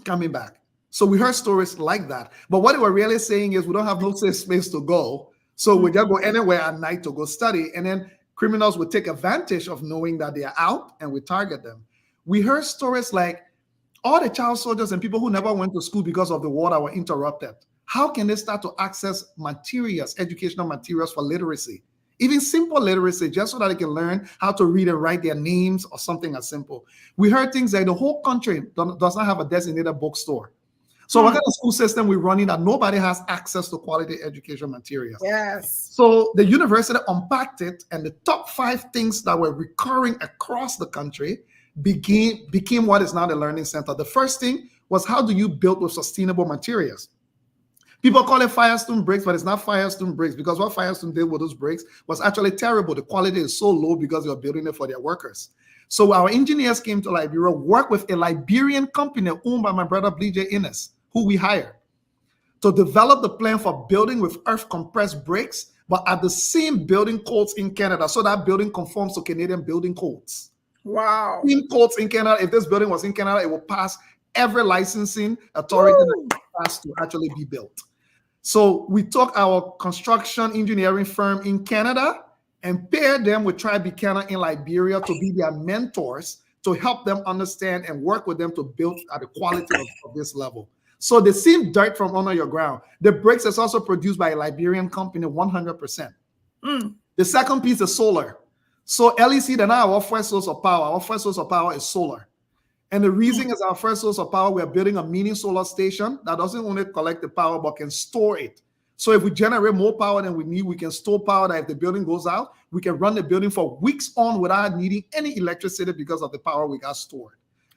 coming back. So we heard stories like that. But what they were really saying is we don't have no safe space to go. So we just go anywhere at night to go study. And then criminals would take advantage of knowing that they are out and we target them. We heard stories like, all the child soldiers and people who never went to school because of the war that were interrupted, how can they start to access materials, educational materials for literacy? Even simple literacy, just so that they can learn how to read and write their names or something as simple. We heard things like the whole country does not have a designated bookstore. So what kind of school system we're running that nobody has access to quality education materials? Yes. So the university unpacked it, and the top 5 things that were recurring across the country became what is now the learning center. The first thing was, how do you build with sustainable materials? People call it Firestone bricks, but it's not Firestone bricks, because what Firestone did with those bricks was actually terrible. The quality is so low because they're building it for their workers. So our engineers came to Liberia, worked with a Liberian company owned by my brother BJ Innes, who we hired, to develop the plan for building with earth compressed bricks, but at the same building codes in Canada. So that building conforms to Canadian building codes. Wow. In codes in Canada, if this building was in Canada, it will pass every licensing authority that has to actually be built. So we took our construction engineering firm in Canada and paired them with Tribe Buchanan in Liberia to be their mentors, to help them understand and work with them to build at the quality of this level. So they see dirt from under your ground. The bricks is also produced by a Liberian company, 100%. The second piece is solar. So LEC, they're not our first source of power. Our first source of power is solar. And the reason is our first source of power, we're building a mini solar station that doesn't only collect the power, but can store it. So if we generate more power than we need, we can store power that if the building goes out, we can run the building for weeks on without needing any electricity because of the power we got stored.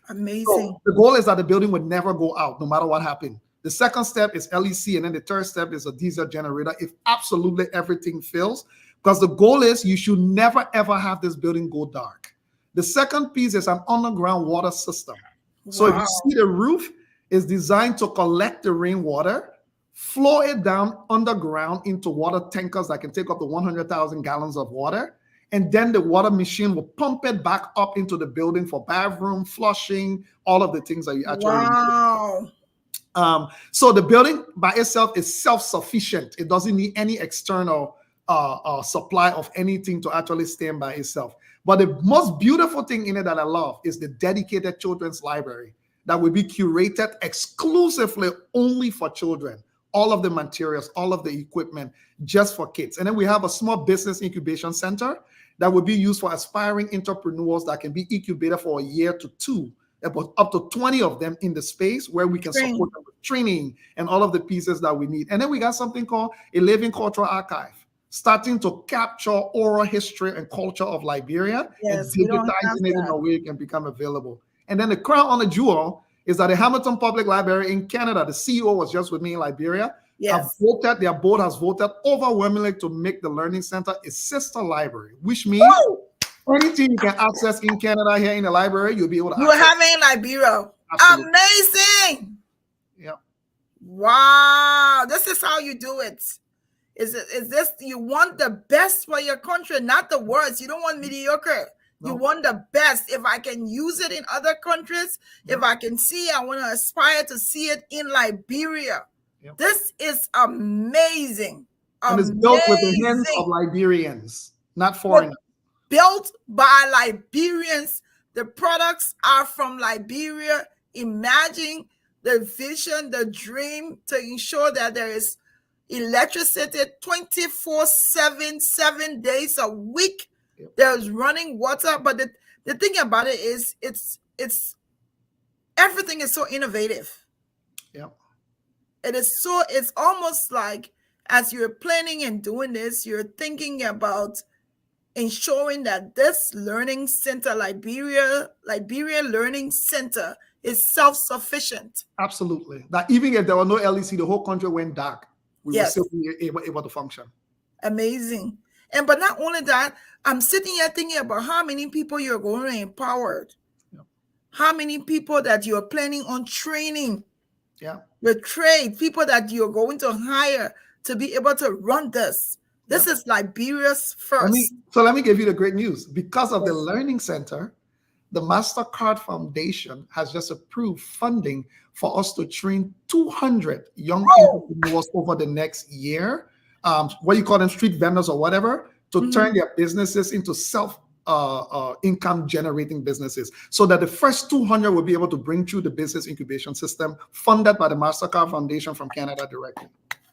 Amazing. So the goal is that the building would never go out, no matter what happened. The second step is LEC, and then the third step is a diesel generator if absolutely everything fails, because the goal is you should never, ever have this building go dark. The second piece is an underground water system. Wow. So if you see the roof is designed to collect the rainwater, flow it down underground into water tankers that can take up to 100,000 gallons of water. And then the water machine will pump it back up into the building for bathroom, flushing, all of the things that you actually need. So the building by itself is self-sufficient. It doesn't need any external supply of anything to actually stand by itself. But the most beautiful thing in it that I love is the dedicated children's library that will be curated exclusively only for children. All of the materials, all of the equipment, just for kids. And then we have a small business incubation center that will be used for aspiring entrepreneurs that can be incubated for a year to 2, up to 20 of them in the space where we can support them with training and all of the pieces that we need. And then we got something called a living cultural archive, starting to capture oral history and culture of Liberia and digitizing it in a way it can become available. And then the crown on the jewel is that the Hamilton Public Library in Canada, the CEO was just with me in Liberia, their board has voted overwhelmingly to make the Learning Center a sister library, which means anything you can access in Canada here in the library, you'll be able to access. You have it in Liberia. Absolutely. Amazing. Yeah. Wow, this is how you do it. Is this, you want the best for your country, not the worst. You don't want mediocre. No. You want the best. If I can use it in other countries, if I can see, I want to aspire to see it in Liberia. Yep. This is amazing. And it's built with the hands of Liberians, not foreigners. Built by Liberians. The products are from Liberia. Imagine the vision, the dream to ensure that there is electricity 24/7, 7 days a week. Yep. There's running water. But the thing about it is it's everything is so innovative. Yeah. It's almost like as you're planning and doing this, you're thinking about ensuring that this learning center, Liberia Learning Center, is self-sufficient. Absolutely. That even if there were no LEC, the whole country went dark. We would still be able to function. Amazing. But not only that, I'm sitting here thinking about how many people you're going to empower. Yeah. How many people that you're planning on training. Yeah. The trade, people that you're going to hire to be able to run this. This is Liberia's first. Let me give you the great news. Because of the Learning Center, the MasterCard Foundation has just approved funding for us to train 200 young entrepreneurs over the next year. What you call them, street vendors or whatever, to turn their businesses into income generating businesses, so that the first 200 will be able to bring through the business incubation system funded by the MasterCard Foundation from Canada directly.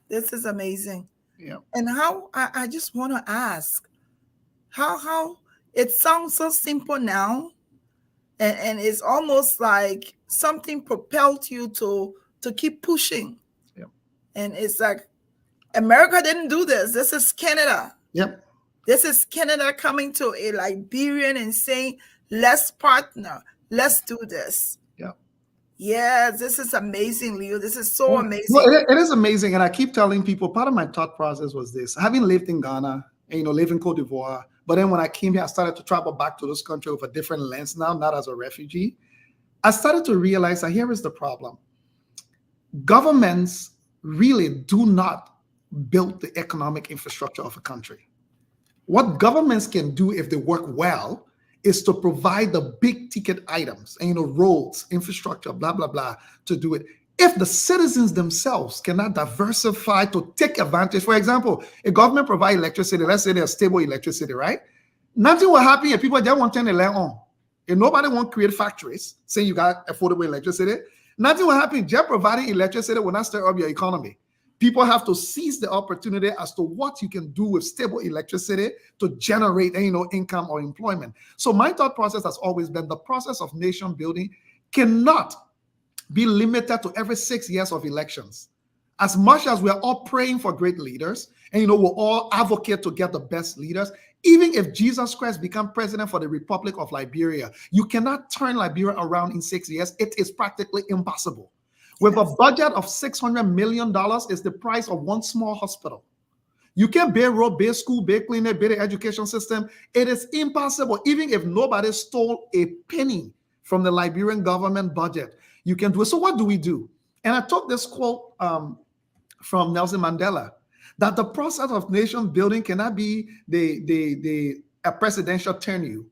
This is amazing. Yeah. And how, I just want to ask, how it sounds so simple now, and it's almost like something propelled you to keep pushing. Yeah. And it's like, America didn't do this. This is Canada. Yep. This is Canada coming to a Liberian and saying, let's partner. Let's do this. Yeah. Yes, this is amazing, Leo. This is so amazing. Well, it is amazing. And I keep telling people, part of my thought process was this. Having lived in Ghana, and, live in Cote d'Ivoire, but then when I came here, I started to travel back to this country with a different lens now, not as a refugee. I started to realize that here is the problem. Governments really do not build the economic infrastructure of a country. What governments can do if they work well is to provide the big ticket items and roads, infrastructure, blah, blah, blah, to do it. If the citizens themselves cannot diversify to take advantage, for example, a government provide electricity, let's say there's stable electricity, right? Nothing will happen if people just want to turn the light on. If nobody won't create factories, saying you got affordable electricity, nothing will happen. Just providing electricity will not stir up your economy. People have to seize the opportunity as to what you can do with stable electricity to generate, income or employment. So my thought process has always been the process of nation building cannot be limited to every 6 years of elections. As much as we're all praying for great leaders, and we'll all advocate to get the best leaders, even if Jesus Christ become president for the Republic of Liberia, you cannot turn Liberia around in 6 years. It is practically impossible. With a budget of $600 million is the price of one small hospital. You can't build road, build school, build clinic, build the education system. It is impossible. Even if nobody stole a penny from the Liberian government budget, you can do it. So what do we do? And I took this quote from Nelson Mandela, that the process of nation building cannot be a presidential tenure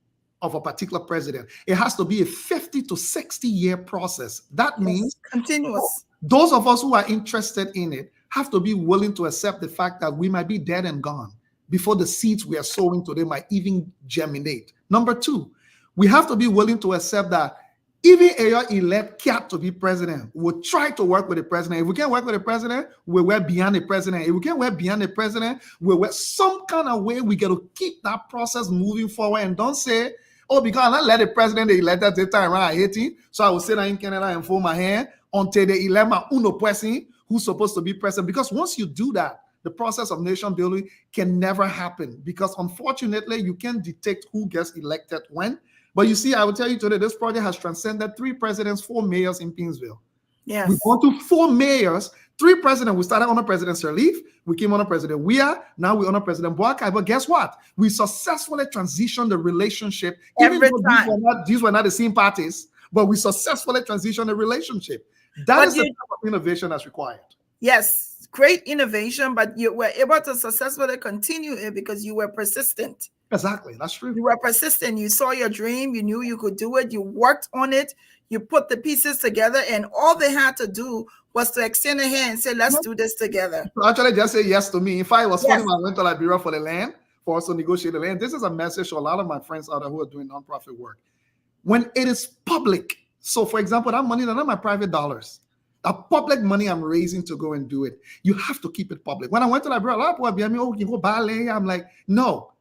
of a particular president. It has to be a 50 to 60 year process. That means continuous. Those of us who are interested in it have to be willing to accept the fact that we might be dead and gone before the seeds we are sowing today might even germinate. Number two, we have to be willing to accept that even a elect cat to be president, we'll try to work with the president. If we can't work with the president, we'll work beyond the president. If we can't work beyond the president, we'll work some kind of way. We got to keep that process moving forward and don't say, oh, because I let the president elect at the time around 18, so I will sit down in Canada and fold my hand until they elect my uno person who's supposed to be president. Because once you do that, the process of nation building can never happen, because unfortunately, you can't dictate who gets elected when. But you see, I will tell you today, this project has transcended 3 presidents, 4 mayors in Pinsville. Yes. We've gone to 4 mayors, 3 presidents. We started under President Sirleaf. We came under President Weah. Now we honor President Boakai. But guess what? We successfully transitioned the relationship. Every time. These were not the same parties, but we successfully transitioned the relationship. That is the type of innovation that's required. Yes, great innovation, but you were able to successfully continue it because you were persistent. Exactly, that's true. You were persistent. You saw your dream. You knew you could do it. You worked on it. You put the pieces together, and all they had to do was to extend a hand and say, let's do this together. So actually, just say yes to me. In fact, it was funny when I went to Liberia for the land, for us to negotiate the land. This is a message to a lot of my friends out there who are doing nonprofit work. When it is public, so for example, that money, they're not my private dollars. The public money I'm raising to go and do it. You have to keep it public. When I went to Liberia, a lot of people be like, oh, you go buy land. I'm like, no.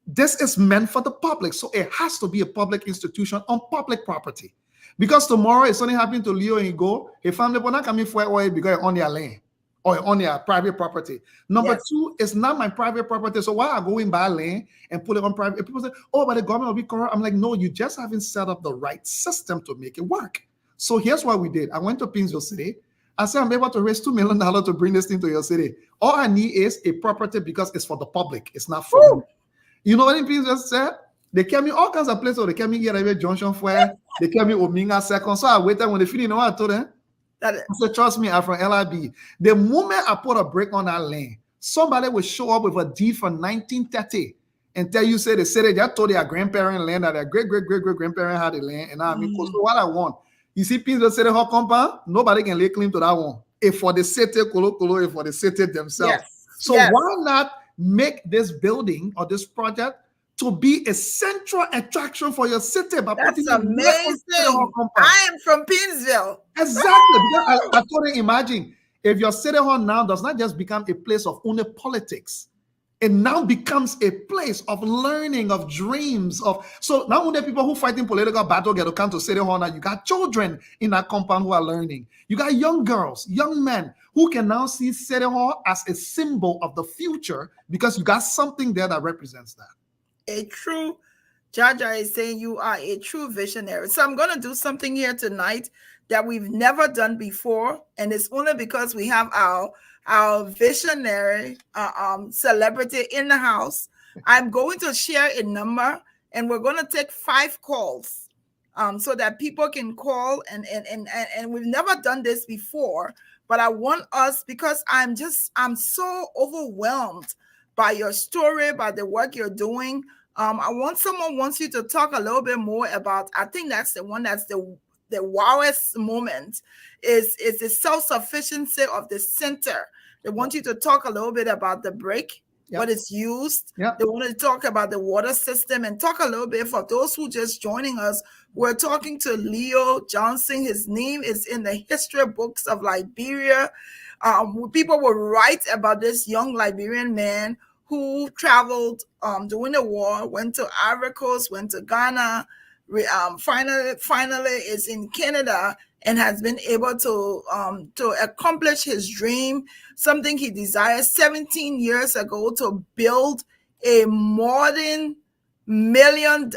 This is meant for the public. So it has to be a public institution on public property. Because tomorrow, if something happened to Leo and he go, his family will not come in for oil because on their land or on their private property. Number two, it's not my private property. So why I go in buy land and put it on private? People say, oh, but the government will be corrupt. I'm like, no, you just haven't set up the right system to make it work. So here's what we did. I went to Pinsville City. I said, I'm able to raise $2 million to bring this thing to your city. All I need is a property because it's for the public. It's not for me. You know what in Pinsville said? They came me all kinds of places. They came me here at Junction Square. They came me Ominga Second. So I waited when they finished. You know what I told them? I said, trust me, I'm from LIB. The moment I put a break on that land, somebody will show up with a deed from 1930 and tell you, say, they said they just told their grandparent land that their great-great-great-great-grandparent had the land. And I mean, so what I want, you see, Pinsville City Hall compound, nobody can lay claim to that one. If for the city, if for the city themselves. So why not make this building or this project to be a central attraction for your city? That's amazing. I am from Pinsville. Exactly. I told you, imagine if your city hall now does not just become a place of only politics, it now becomes a place of learning, of dreams, of so not only people who fighting political battle get to come to city hall now, you got children in that compound who are learning. You got young girls, young men who can now see city hall as a symbol of the future because you got something there that represents that. A true, Jaja is saying you are a true visionary. So I'm going to do something here tonight that we've never done before. And it's only because we have our visionary celebrity in the house. I'm going to share a number and we're going to take 5 calls so that people can call. And we've never done this before, but I want us, because I'm so overwhelmed by your story, by the work you're doing. I want someone wants you to talk a little bit more about, I think that's the one that's the wowest moment is the self-sufficiency of the center. They want you to talk a little bit about the brick, what is used. They want to talk about the water system and talk a little bit for those who just joining us. We're talking to Leo Johnson. His name is in the history books of Liberia. People will write about this young Liberian man who traveled during the war, went to Ivory Coast, went to Ghana, finally is in Canada and has been able to accomplish his dream, something he desired 17 years ago, to build a modern multi-million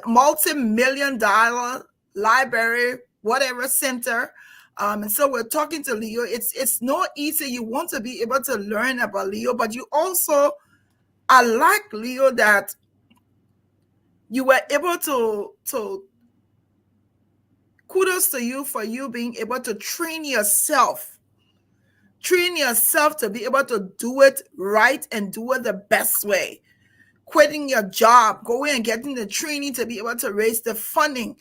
dollar library, whatever center. And so we're talking to Leo. It's not easy. You want to be able to learn about Leo, but you also, I like Leo that you were able to kudos to you for you being able to train yourself to be able to do it right and do it the best way. Quitting your job, going and getting the training to be able to raise the funding.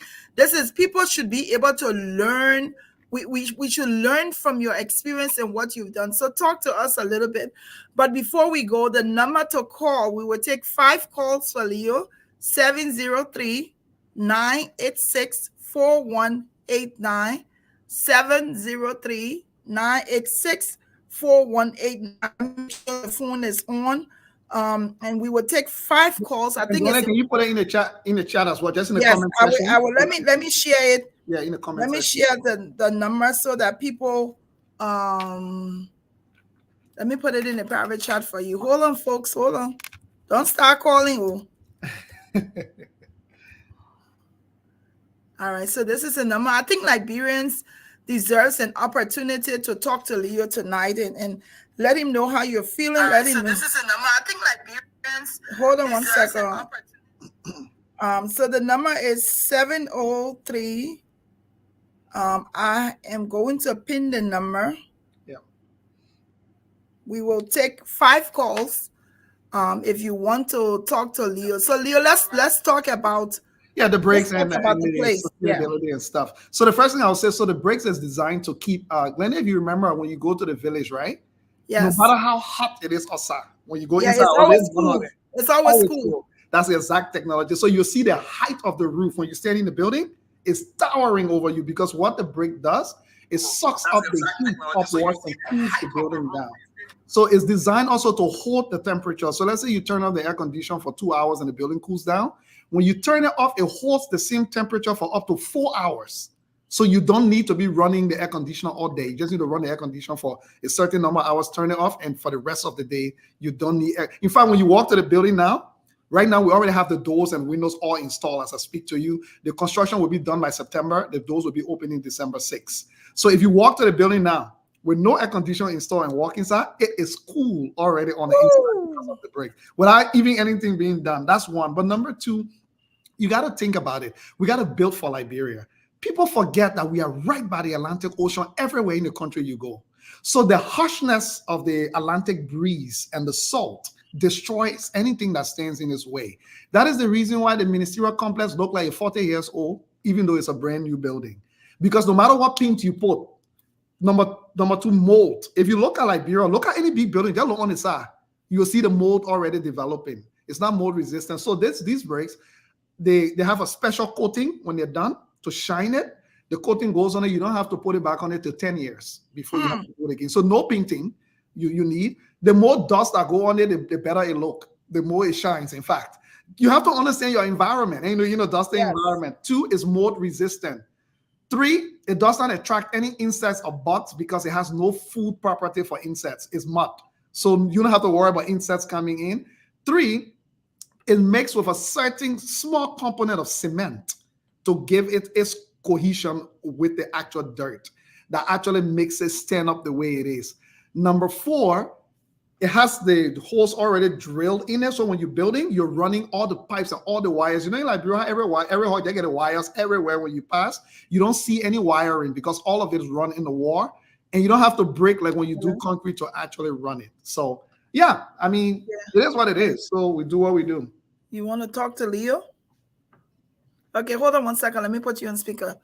People should be able to learn. We should learn from your experience and what you've done. So talk to us a little bit. But before we go, the number to call, we will take 5 calls for Leo, 703-986-4189, 703-986-4189. The phone is on. And we will take 5 calls. I think can you put it in the chat as well, just in the comment section? I will. Let me share it. Yeah, in the comment section. Let me share the number so that people let me put it in the private chat for you. Hold on, folks. Hold on. Don't start calling. All right, so this is a number. I think Liberians deserves an opportunity to talk to Leo tonight and let him know how you're feeling. Let him know. This is a number. I think Liberians. Hold on one second. So the number is 703. I am going to pin the number. Yeah. We will take 5 calls. If you want to talk to Leo. So Leo, let's talk about the breaks talk and about the the place. Yeah. sustainability and stuff. So the first thing I'll say, so the breaks is designed to keep Glenn, if you remember when you go to the village, right? Yes. No matter how hot it is outside, when you go Yeah, inside, it's always cool. It's always cool. That's the exact technology. So you'll see the height of the roof when you stand in the building is towering over you, because what the brick does is sucks up the heat of the walls and cools the building down. So it's designed also to hold the temperature. So let's say you turn on the air conditioner for 2 hours and the building cools down. When you turn it off, it holds the same temperature for up to 4 hours. So you don't need to be running the air conditioner all day. You just need to run the air conditioner for a certain number of hours, turn it off, and for the rest of the day, you don't need air. In fact, when you walk to the building now, right now, we already have the doors and windows all installed as I speak to you. The construction will be done by September. The doors will be opening December 6th. So if you walk to the building now with no air conditioner installed and walk inside, it is cool already on the inside because of the break, without even anything being done. That's one. But number two, you got to think about it. We got to build for Liberia. People forget that we are right by the Atlantic Ocean everywhere in the country you go. So the harshness of the Atlantic breeze and the salt destroys anything that stands in its way. That is the reason why the ministerial complex looks like 40 years old, even though it's a brand new building. Because no matter what paint you put, number two, mold. If you look at Liberia, look at any big building, they'll look on the side. You'll see the mold already developing. It's not mold resistant. So these bricks, they have a special coating when they're done to shine it. The coating goes on it. You don't have to put it back on it till 10 years before you have to do it again. So no painting you need. The more dust that go on it, the better it look. The more it shines. In fact, you have to understand your environment. Dusty environment. 2 is mold resistant. 3, it does not attract any insects or bugs because it has no food property for insects. It's mud. So you don't have to worry about insects coming in. 3, it makes with a certain small component of cement to give it its cohesion with the actual dirt that actually makes it stand up the way it is. Number 4, it has the holes already drilled in there. So when you're building, you're running all the pipes and all the wires. You know, in Liberia, every hall, they get the wires everywhere when you pass. You don't see any wiring because all of it is run in the wall. And you don't have to break like when you do concrete to actually run it. So, yeah, I mean, it is what it is. So we do what we do. You want to talk to Leo? Okay, hold on one second. Let me put you on speaker.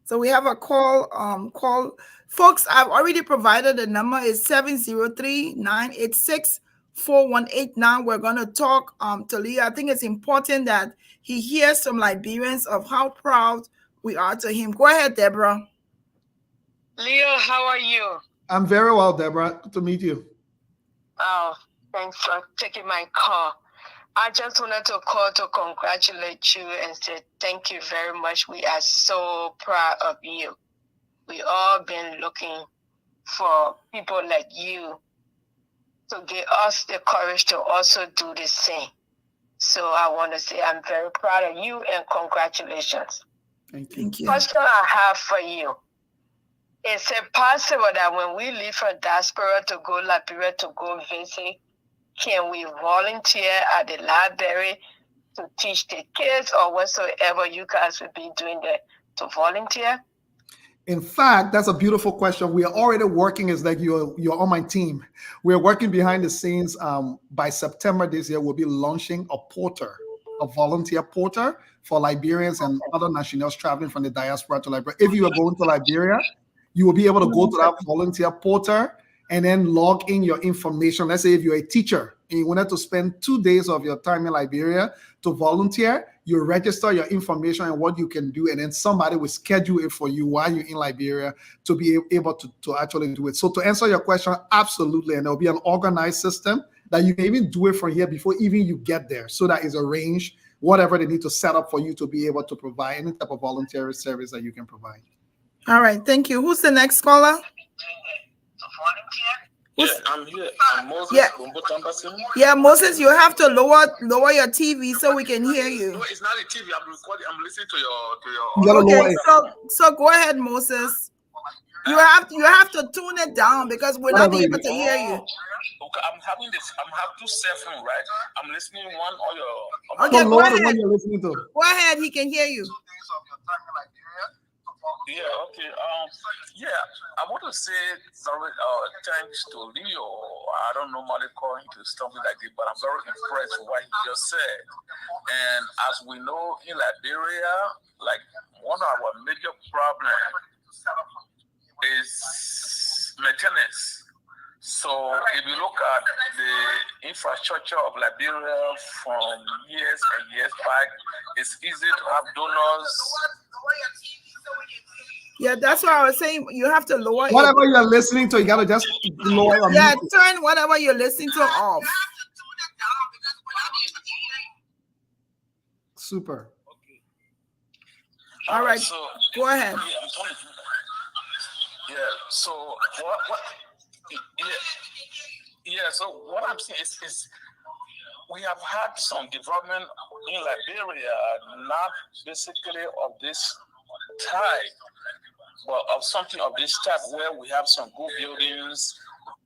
So we have a call. Folks, I've already provided the number is 703-986-4189. We're going to talk to Leo. I think it's important that he hears some Liberians of how proud we are to him. Go ahead, Deborah. Leo, how are you? I'm very well, Deborah. Good to meet you. Oh, thanks for taking my call. I just wanted to call to congratulate you and say thank you very much. We are so proud of you. We all been looking for people like you to give us the courage to also do the same. So I want to say I'm very proud of you and congratulations. Thank you. Question I have for you. Is it possible that when we leave from diaspora to go Liberia to go visit, can we volunteer at the library to teach the kids or whatsoever you guys will be doing there to volunteer? In fact, that's a beautiful question. We are already working. It's like you're on my team. We're working behind the scenes. By September this year, we'll be launching a volunteer portal for Liberians and other nationals traveling from the diaspora to Liberia. If you are going to Liberia, you will be able to go to that volunteer portal and then log in your information. Let's say if you're a teacher and you wanted to spend 2 days of your time in Liberia to volunteer, you register your information and what you can do, and then somebody will schedule it for you while you're in Liberia to be able to actually do it. So to answer your question, absolutely. And there'll be an organized system that you can even do it from here before even you get there. So that is arranged, whatever they need to set up for you to be able to provide any type of voluntary service that you can provide. All right, thank you. Who's the next caller? I'm here. I'm Moses. Yeah, Moses, you have to lower your TV so we can hear you. No, it's not a TV. I'm recording. I'm listening to your. Okay, so go ahead, Moses. You have to tune it down because we're not able to hear you. Okay, I'm having 2 cell phones, right? I'm listening one or your. Okay, go ahead. You're listening to. Go ahead. He can hear you. Yeah, okay. Yeah, I want to say very thanks to Leo. I don't normally call him to something like this, but I'm very impressed with what he just said. And as we know, in Liberia, like one of our major problems is maintenance. So if you look at the infrastructure of Liberia from years and years back, it's easy to have donors. Yeah, that's what I was saying. You have to lower Whatever it. you're listening to, you gotta just lower your Yeah, music. turn whatever you're listening to off. Super. All right, So go ahead. Yeah. So what? Yeah. So what I'm saying is we have had some development in Liberia, not basically of this type, but of something of this type where we have some good buildings,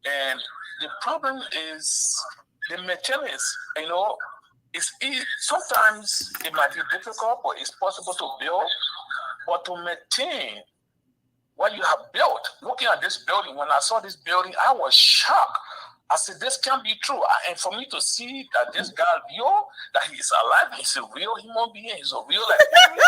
and the problem is the maintenance. You know, sometimes it might be difficult, but it's possible to build, but to maintain what you have built. Looking at this building, when I saw this building, I was shocked. I said, this can't be true. And for me to see that this guy, that he's alive, he's a real human being, he's a real Liberian,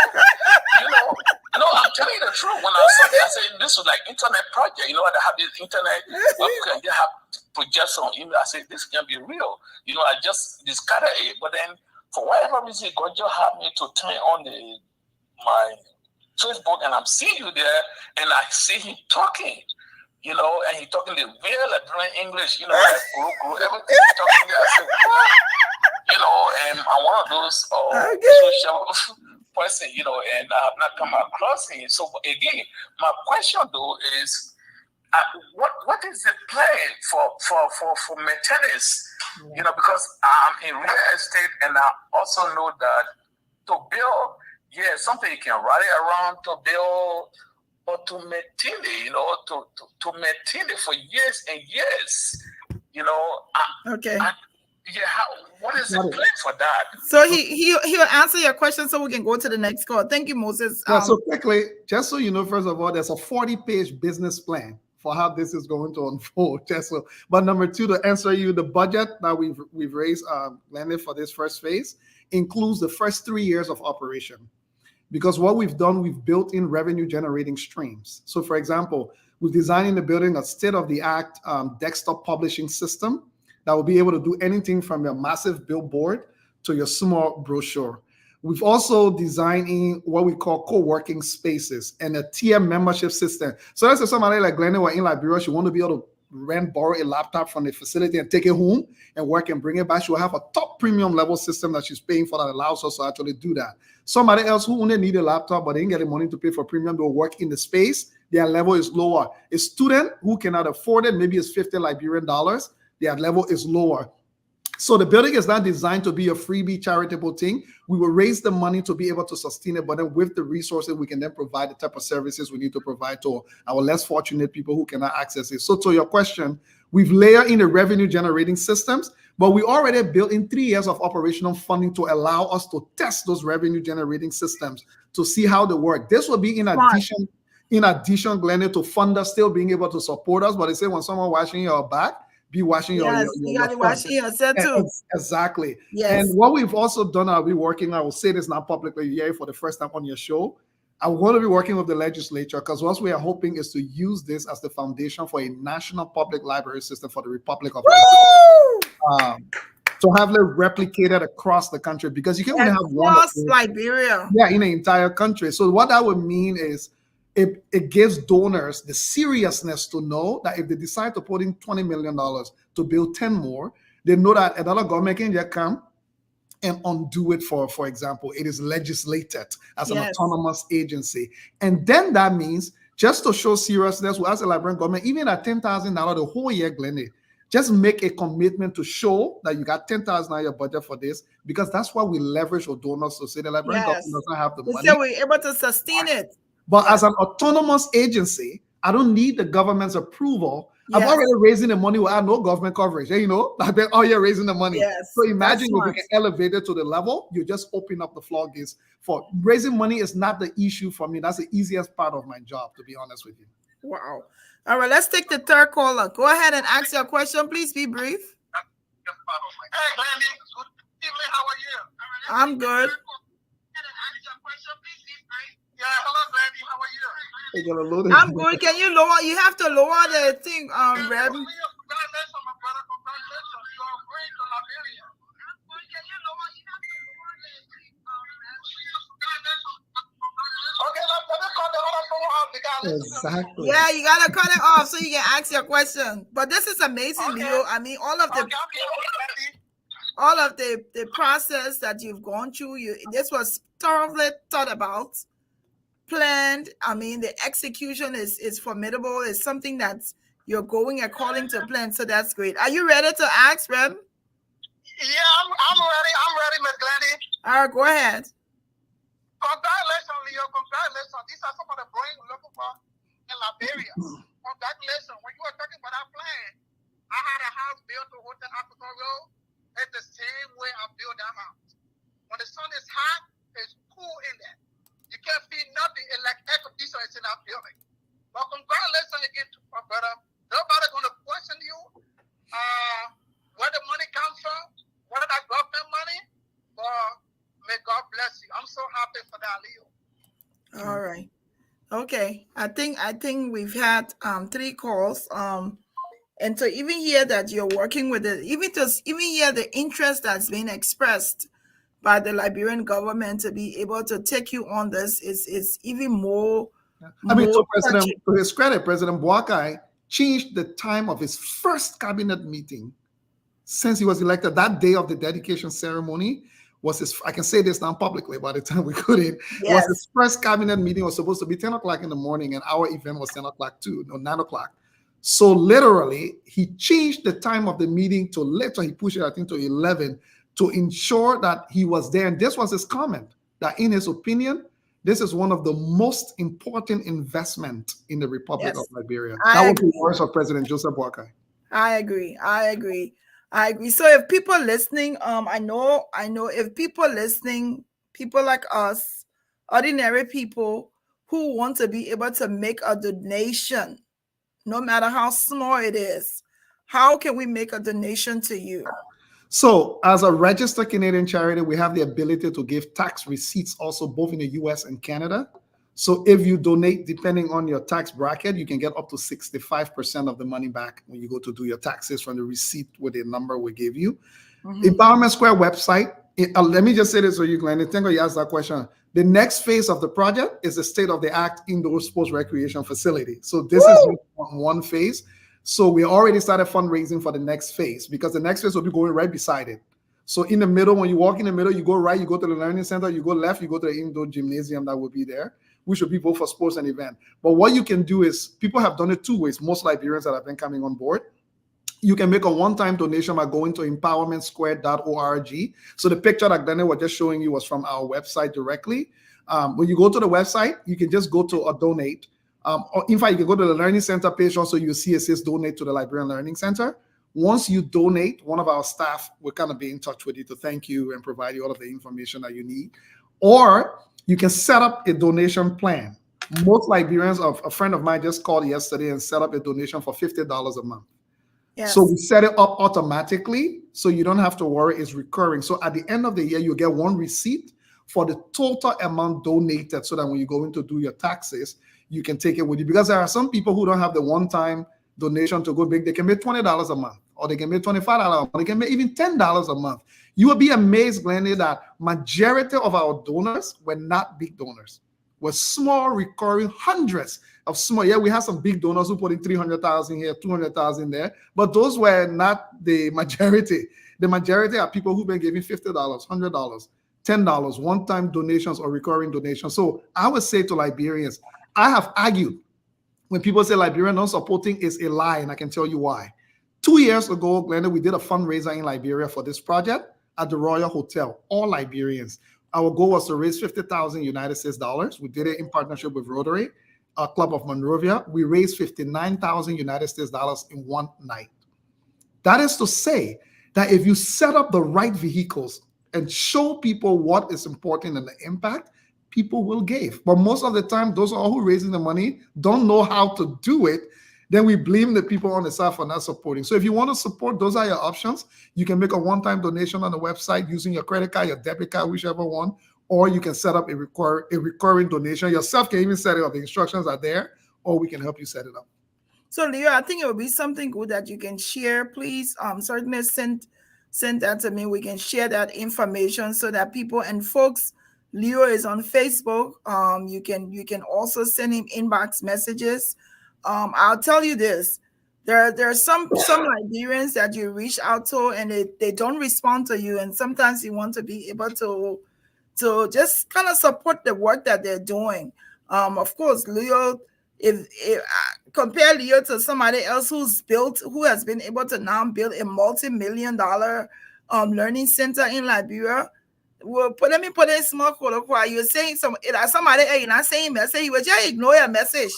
no, I'm telling you the truth. When I saw it, I said, this was like internet project, they have this internet, they have projects on email. I said, this can't be real. I just discarded it. But then, for whatever reason, God just had me to turn on my Facebook, and I'm seeing you there, and I see him talking. And he talking the real Liberian English, like everything he's talking there. I said, what? And I'm one of those social person, and I have not come across him. So again, my question though is, what is the plan for maintenance? Because I'm in real estate, and I also know that to build, something you can rally around to build. But to maintain it, to maintain it for years and years, Okay. What is the plan for that? So he'll answer your question, so we can go to the next call. Thank you, Moses. So quickly, just so you know, first of all, there's a 40-page business plan for how this is going to unfold. But number two, to answer you, the budget that we've raised, landed for this first phase includes the first 3 years of operation. Because what we've done, we've built in revenue generating streams. So for example, we're designing the building a state-of-the-art desktop publishing system that will be able to do anything from your massive billboard to your small brochure. We've also designed in what we call co-working spaces and a tier membership system. So let's say somebody like Glenn or in Liberia, she want to be able to borrow a laptop from the facility and take it home and work and bring it back. She'll have a top premium level system that she's paying for that allows us to actually do that. Somebody else who only need a laptop but they ain't getting money to pay for premium, they'll work in the space. Their level is lower. A student who cannot afford it, maybe it's $50 Liberian, their level is lower. So the building is not designed to be a freebie charitable thing. We will raise the money to be able to sustain it, but then with the resources, we can then provide the type of services we need to provide to our less fortunate people who cannot access it. So to your question, we've layered in the revenue generating systems, but we already built in 3 years of operational funding to allow us to test those revenue generating systems to see how they work. This will be in addition, Glenn, to funders still being able to support us. But they say when someone washing your back, be washing your washing yourself too. Exactly. Yes. And what we've also done, I'll be working, I will say this now publicly here for the first time on your show. I'm going to be working with the legislature because what we are hoping is to use this as the foundation for a national public library system for the Republic of Liberia. To have it replicated across the country, because you can only have one across Liberia. Yeah, in the entire country. So what that would mean is it gives donors the seriousness to know that if they decide to put in $20 million to build 10 more, they know that another government can just come and undo it. For example, it is legislated as an autonomous agency. And then that means, just to show seriousness, we ask the Liberian government, even at $10,000 the whole year, Glenn, just make a commitment to show that you got $10,000 your budget for this, because that's why we leverage our donors to say the Liberian government doesn't have the money. So we're able to sustain it. But as an autonomous agency, I don't need the government's approval. I'm Yes. already raising the money without no government coverage. You know, I've been all year raising the money. Yes, So imagine that's if you can elevate it to the level, you just open up the floodgates. For raising money is not the issue for me. That's the easiest part of my job, to be honest with you. Wow. All right, let's take the third caller. Go ahead and ask your question. Please be brief. Hey, Glendy. Good evening. How are you? I'm good. Yeah, hello, Glendy. How are you? They're gonna load it. I'm good. Can you lower? You have to lower the thing, Reb. Congratulations, my brother. Congratulations. You are going to Liberia. Can you lower? You have to lower the thing, Okay, let me cut the other phone off because Exactly. Yeah, you gotta cut it off so you can ask your question. But this is amazing, Leo. I mean, all of the process that you've gone through, this was thoroughly thought about, planned. I mean, the execution is formidable. It's something that's you're going according to plan. So that's great. Are you ready to ask, Reb? Yeah, I'm ready. I'm ready, Miss Glendy. All right, go ahead. Congratulations, Leo. Congratulations. These are some of the brain we're looking for in Liberia. Congratulations. When you were talking about that plan, I had a house built to Hotel Africa Road. It's the same way I built that house. When the sun is hot, it's cool in there. You can't feel nothing. It's like air conditioner is in that building. But congratulations again to my brother. Nobody's going to question you where the money comes from, whether that government money, but may God bless you. I'm so happy for that, Leo. All right. Okay. I think we've had 3 calls. And to even hear that you're working with it, even hear the interest that's being expressed by the Liberian government to be able to take you on this is even more. I mean, more to his credit, President Boakai changed the time of his first cabinet meeting since he was elected. That day of the dedication ceremony was his, I can say this now publicly by the time we couldn't, was his first cabinet meeting. Was supposed to be 10 o'clock in the morning, and our event was 10 o'clock too, no, 9 o'clock. So literally, he changed the time of the meeting to later. He pushed it, I think, to 11 to ensure that he was there. And this was his comment, that in his opinion, this is one of the most important investment in the Republic of Liberia. That was the words of President Joseph Boakai. I agree. So if people listening, I know if people listening, people like us, ordinary people who want to be able to make a donation, no matter how small it is, how can we make a donation to you? So as a registered Canadian charity, we have the ability to give tax receipts also both in the US and Canada. So if you donate, depending on your tax bracket, you can get up to 65% of the money back when you go to do your taxes from the receipt with the number we gave you. Empowerment Square website. Let me just say this so you, Glenn. Thank you asked that question. The next phase of the project is the state-of-the-art indoor sports recreation facility. So this is one phase. So we already started fundraising for the next phase because the next phase will be going right beside it. So in the middle, when you walk in the middle, you go right, you go to the learning center, you go left, you go to the indoor gymnasium that will be there, which will be both for sports and event. But what you can do is, people have done it 2 ways, most Liberians that have been coming on board. You can make a one-time donation by going to empowermentsquare.org. So the picture that Daniel was just showing you was from our website directly. When you go to the website, you can just go to a donate. Or in fact, you can go to the Learning Center page also, you'll see it says donate to the Liberian Learning Center. Once you donate, one of our staff will kind of be in touch with you to thank you and provide you all of the information that you need. Or you can set up a donation plan. Most Liberians, a friend of mine just called yesterday and set up a donation for $50 a month. So we set it up automatically, so you don't have to worry, it's recurring. So at the end of the year, you get one receipt for the total amount donated, so that when you go in to do your taxes, you can take it with you. Because there are some people who don't have the one-time donation to go big. They can make $20 a month, or they can make $25 a month, they can make even $10 a month. You will be amazed, Glennie, that majority of our donors were not big donors, were small, recurring, hundreds of small. Yeah, we have some big donors who put in 300,000 here, 200,000 there, but those were not the majority. The majority are people who've been giving $50, $100, $10, one-time donations or recurring donations. So I would say to Liberians, I have argued when people say Liberian non-supporting is a lie, and I can tell you why. 2 years ago, Glenda, we did a fundraiser in Liberia for this project at the Royal Hotel, all Liberians. Our goal was to raise 50,000 United States dollars. We did it in partnership with Rotary. Club of Monrovia, we raised 59,000 United States dollars in one night. That is to say that if you set up the right vehicles and show people what is important and the impact, people will give. But most of the time, those are who are raising the money don't know how to do it. Then we blame the people on the side for not supporting. So if you want to support, those are your options. You can make a one-time donation on the website using your credit card, your debit card, whichever one, or you can set up a recurring donation. Yourself can even set it up. The instructions are there, or we can help you set it up. So Leo, I think it would be something good that you can share. Please, certainly send that to me. We can share that information so that people and folks. Leo is on Facebook. You can also send him inbox messages. I'll tell you this: there are some Liberians that you reach out to and they don't respond to you, and sometimes you want to be able to just kind of support the work that they're doing. Of course, Leo, if compare Leo to somebody else who has been able to now build a multi-million-dollar learning center in Liberia. Well, let me put in small quote. You're saying somebody, you're not saying message, you will just ignore your message.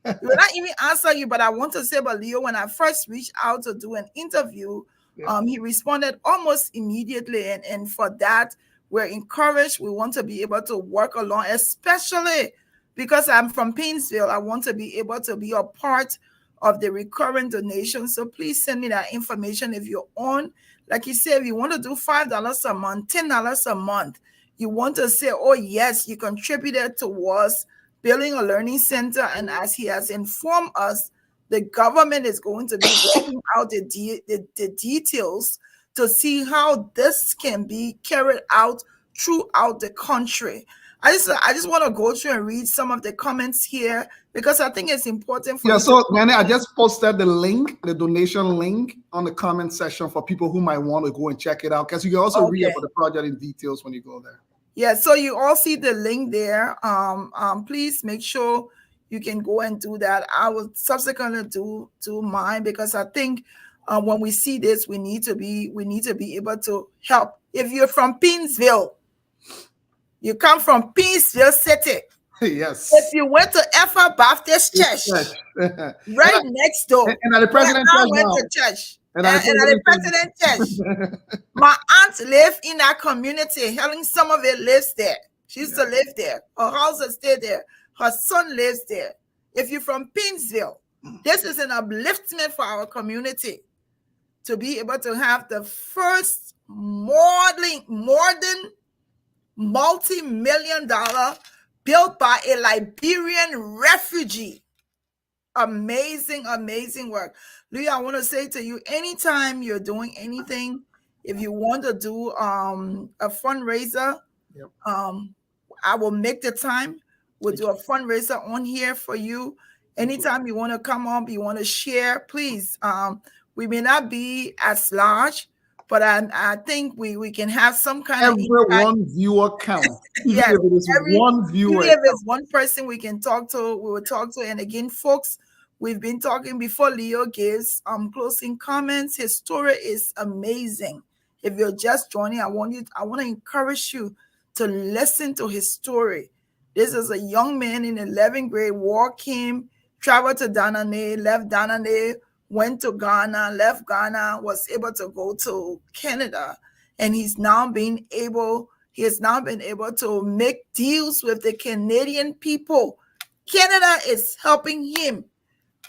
You will not even answer you. But I want to say about Leo, when I first reached out to do an interview, he responded almost immediately. And for that, we're encouraged. We want to be able to work along, especially because I'm from Painesville. I want to be able to be a part of the recurring donation. So please send me that information if you're on. Like you said, if you want to do $5 a month, $10 a month, you want to say, oh, yes, you contributed towards building a learning center. And as he has informed us, the government is going to be working out the details to see how this can be carried out throughout the country. I just want to go through and read some of the comments here because I think it's important for so Manny, I just posted the link, the donation link on the comment section for people who might want to go and check it out, because you can also read about the project in details when you go there. Yeah, so you all see the link there. Please make sure you can go and do that. I will subsequently do mine because I think when we see this, we need to be able to help. If you're from Painesville, you come from Painesville City. Yes. If you went to Effort Baptist Church, right next door, and at the President Church, and at the President Church, my aunt lived in that community. Helen Somerville lives there. She used to live there. Her house is still there. Her son lives there. If you're from Painesville, this is an upliftment for our community to be able to have the first modern multi-million-dollar built by a Liberian refugee. Amazing, amazing work. Leah, I want to say to you, anytime you're doing anything, if you want to do a fundraiser, I will make the time. We'll do a fundraiser on here for you. Anytime you want to come up, you want to share, please. We may not be as large, but I think we can have some kind of one viewer count. Yes, if it is one viewer, if it's one person we can talk to, we will talk to. And again, folks, we've been talking before Leo gives closing comments. His story is amazing. If you're just joining, I want to encourage you to listen to his story. This is a young man in 11th grade, war came, traveled to Danane, left Danane, went to Ghana, left Ghana, was able to go to Canada, and he has now been able to make deals with the Canadian people. Canada is helping him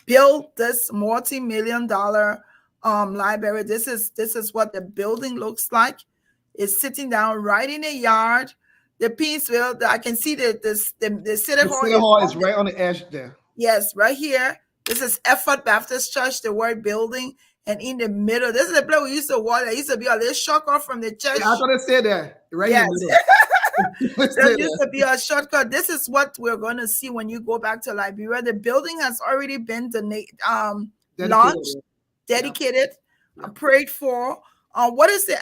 build this multi-million-dollar library. This is what the building looks like. It's sitting down right in the yard. The Painesville, I can see the City Hall. City Hall is right on the edge there. Yes, right here. This is Effort Baptist Church, the word building. And in the middle, this is the place we used to walk. There used to be a little shortcut from the church. Yeah, I thought it said that. Right in the middle. There used to be a shortcut. This is what we're going to see when you go back to Liberia. The building has already been launched, dedicated, prayed for. What is the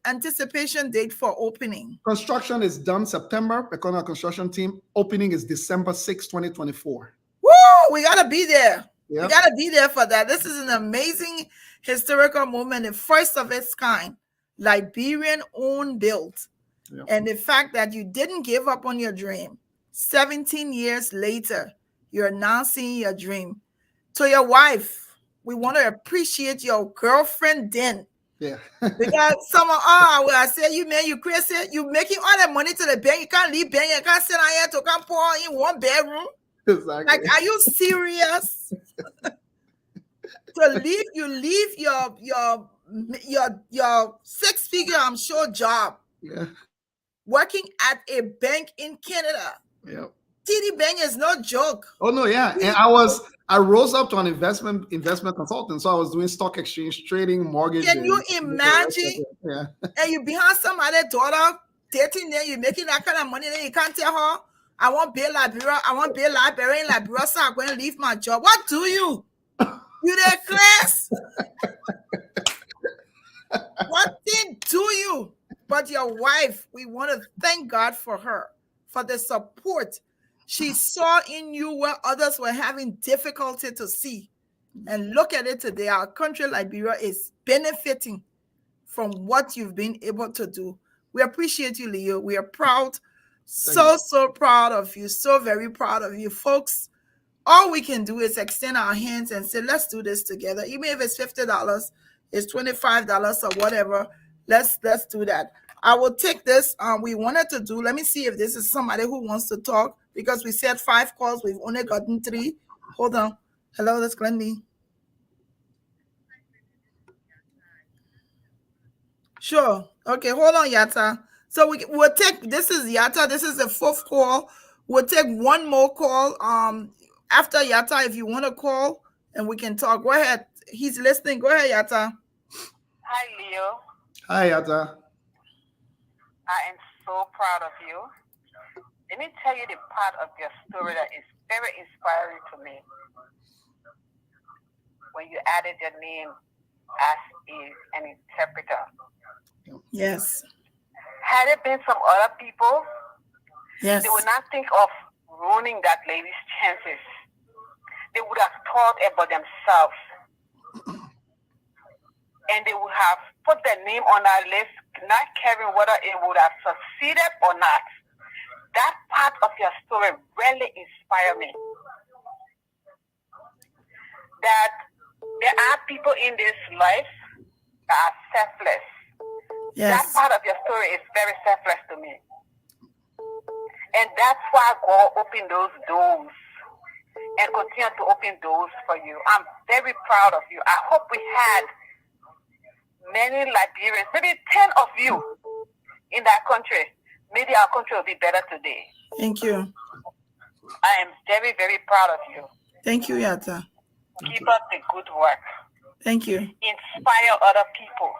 anticipation date for opening? Construction is done September. The construction team opening is December 6, 2024. Woo! We gotta be there. Yep. We gotta be there for that. This is an amazing historical moment, the first of its kind, Liberian owned, built. Yep. And the fact that you didn't give up on your dream. 17 years later, you're now seeing your dream. To your wife, we want to appreciate your girlfriend then. Yeah. Because someone, oh, I say, you man, you crazy. You making all the money to the bank. You can't leave bank. You can't sit down here to come pour in one bedroom. Exactly. Like, are you serious? To leave, you leave your 6-figure, I'm sure, job. Yeah. Working at a bank in Canada. Yeah. TD Bank is no joke. Oh no, yeah. And I rose up to an investment consultant. So I was doing stock exchange trading, mortgage. Can you imagine? Yeah. And you behind somebody's daughter dating them, you making that kind of money, then you can't tell her, I want Bill Liberia, I want Bill Liberia in Liberia, so I'm going to leave my job. What do you? You the class? What thing do you? But your wife, we want to thank God for her, for the support she saw in you where others were having difficulty to see. And look at it today. Our country, Liberia, is benefiting from what you've been able to do. We appreciate you, Leo. We are proud, so proud of you, so very proud of you, folks. All we can do is extend our hands and say, let's do this together. Even if it's $50, it's $25 or whatever, let's do that. I will take this. We wanted to do, let me see if this is somebody who wants to talk, because we said 5 calls. We've only gotten 3. Hold on. Hello, that's Glendy. Sure. Okay, hold on, Yatta. So we'll take, this is Yatta. This is the 4th call. We'll take one more call. After Yatta, if you want to call and we can talk, go ahead. He's listening. Go ahead, Yatta. Hi, Leo. Hi, Yatta. I am so proud of you. Let me tell you the part of your story that is very inspiring to me. When you added your name as an interpreter. Yes. Had it been some other people, yes, they would not think of ruining that lady's chances. They would have thought about themselves. And they would have put their name on our list, not caring whether it would have succeeded or not. That part of your story really inspired me. That there are people in this life that are selfless. Yes. That part of your story is very selfless to me. And that's why God opened those doors and continue to open doors for you. I'm very proud of you. I hope we had many Liberians, maybe 10 of you in that country. Maybe our country will be better today. Thank you. I am very, very proud of you. Thank you, Yatta. Keep up the good work. Thank you. Inspire other people.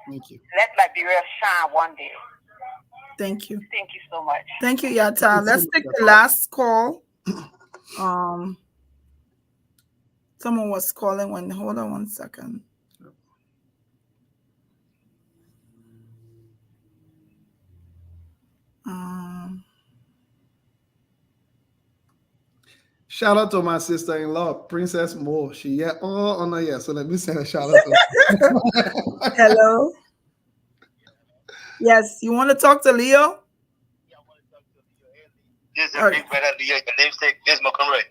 Thank you. Let Liberia shine one day. Thank you. Thank you so much. Thank you, Yatta. Let's take the last call. Someone was calling when, hold on one second. Shout out to my sister-in-law, Princess Mo. She no, yeah. So let me send a shout out to her. Hello. Yes, you want to talk to Leo? This is a big brother Leo. Your namesake, this is Montgomery.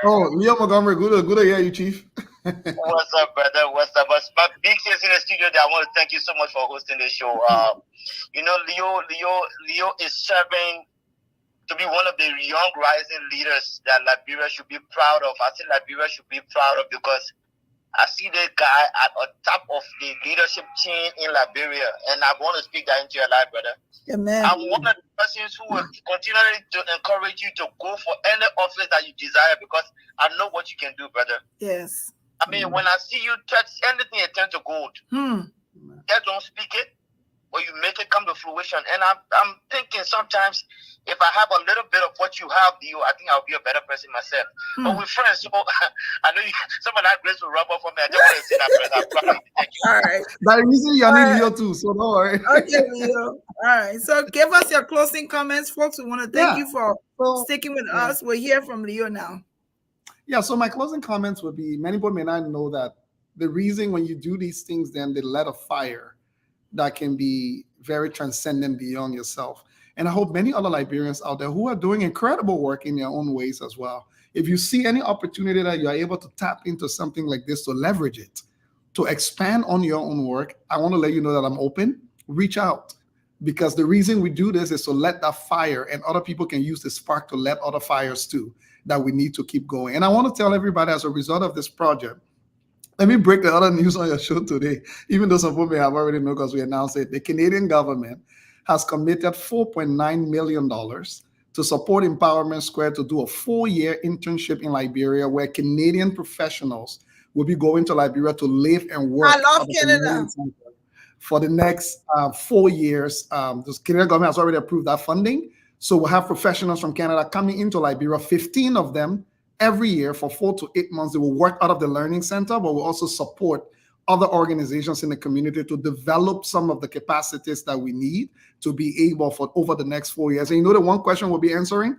Oh, Leo Montgomery, good to hear you, Chief. What's up, brother? What's up? My big sis in the studio there, I want to thank you so much for hosting this show. You know, Leo is serving to be one of the young rising leaders that Liberia should be proud of. I think Liberia should be proud of because I see the guy at the top of the leadership team in Liberia, and I want to speak that into your life, brother. Amen. I'm one of the persons who will continue to encourage you to go for any office that you desire because I know what you can do, brother. Yes. I mean, when I see you touch anything, it turns to gold. Just don't speak it, or you make it come to fruition. And I'm thinking sometimes if I have a little bit of what you have, Leo, I think I'll be a better person myself. But with friends, so I know some of that grace will rub off on me. I just want to say that, brother. I'm proud of you. Thank you. All right. That reason you need Leo too, so don't worry. Okay, Leo. All right. So give us your closing comments, folks. We want to thank you for sticking with us. We'll hear from Leo now. Yeah, so my closing comments would be, many people may not know that the reason when you do these things, then they light a fire that can be very transcendent beyond yourself. And I hope many other Liberians out there who are doing incredible work in their own ways as well. If you see any opportunity that you are able to tap into something like this to leverage it, to expand on your own work, I want to let you know that I'm open. Reach out. Because the reason we do this is to let that fire, and other people can use the spark to let other fires too, that we need to keep going. And I want to tell everybody, as a result of this project, let me break the other news on your show today, even though some people may have already known because we announced it. The Canadian government has committed $4.9 million to support Empowerment Square to do a 4-year internship in Liberia, where Canadian professionals will be going to Liberia to live and work. I love Canada. For the next 4 years. The Canadian government has already approved that funding. So we'll have professionals from Canada coming into Liberia, 15 of them every year for 4 to 8 months. They will work out of the Learning Center, but we'll also support other organizations in the community to develop some of the capacities that we need to be able for over the next 4 years. And you know the one question we'll be answering?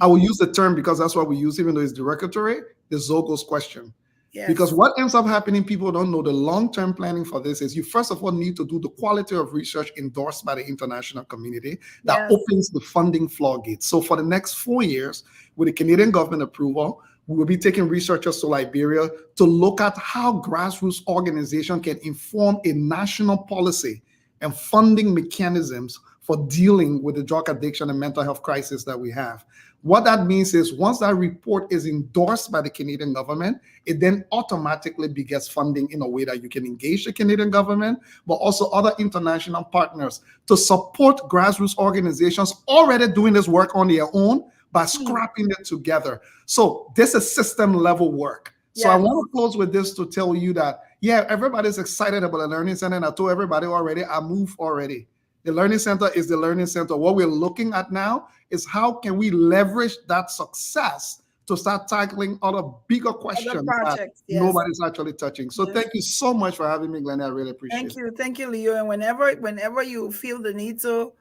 I will use the term because that's what we use, even though it's derogatory, the Zogos question. Yes. Because what ends up happening, people don't know the long-term planning for this is you first of all need to do the quality of research endorsed by the international community that opens the funding floodgates. So for the next 4 years, with the Canadian government approval, we will be taking researchers to Liberia to look at how grassroots organization can inform a national policy and funding mechanisms for dealing with the drug addiction and mental health crisis that we have. What that means is once that report is endorsed by the Canadian government, it then automatically begets funding in a way that you can engage the Canadian government, but also other international partners to support grassroots organizations already doing this work on their own by scrapping it together. So this is system level work. So I want to close with this to tell you that, everybody's excited about the Learning Center. And I told everybody already, I moved already. The Learning Center is the Learning Center. What we're looking at now is how can we leverage that success to start tackling other bigger questions that nobody's actually touching. So thank you so much for having me, Glenn. I really appreciate it. Thank you, Leo. And whenever you feel the need to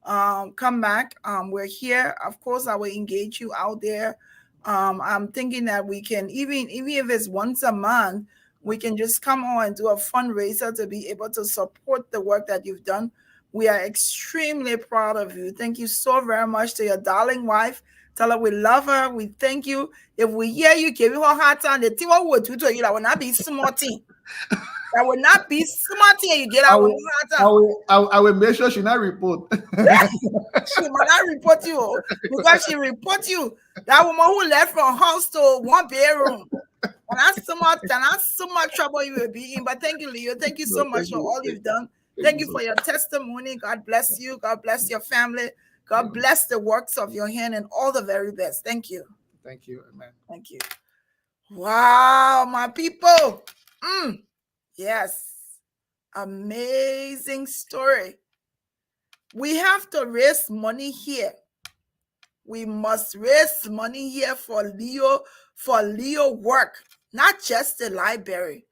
come back, we're here. Of course, I will engage you out there. I'm thinking that we can, even if it's once a month, we can just come on and do a fundraiser to be able to support the work that you've done. We are extremely proud of you. Thank you so very much to your darling wife. Tell her we love her. We thank you. If we hear you giving her a hard time, the thing what we do to you, that will not be smarting. That will not be smarting. And you get out with hard time. I will make sure she not report. She will not report you because she report you. That woman who left from house to 1 bedroom. And that's so much trouble you will be in. But thank you, Leo. Thank you so much for all you've done. Thank you for your testimony. God bless you. God bless your family. God bless the works of your hand and all the very best. Thank you. Thank you. Amen. Thank you. Wow, my people. Yes. Amazing story. We have to raise money here. We must raise money here for Leo work, not just the library,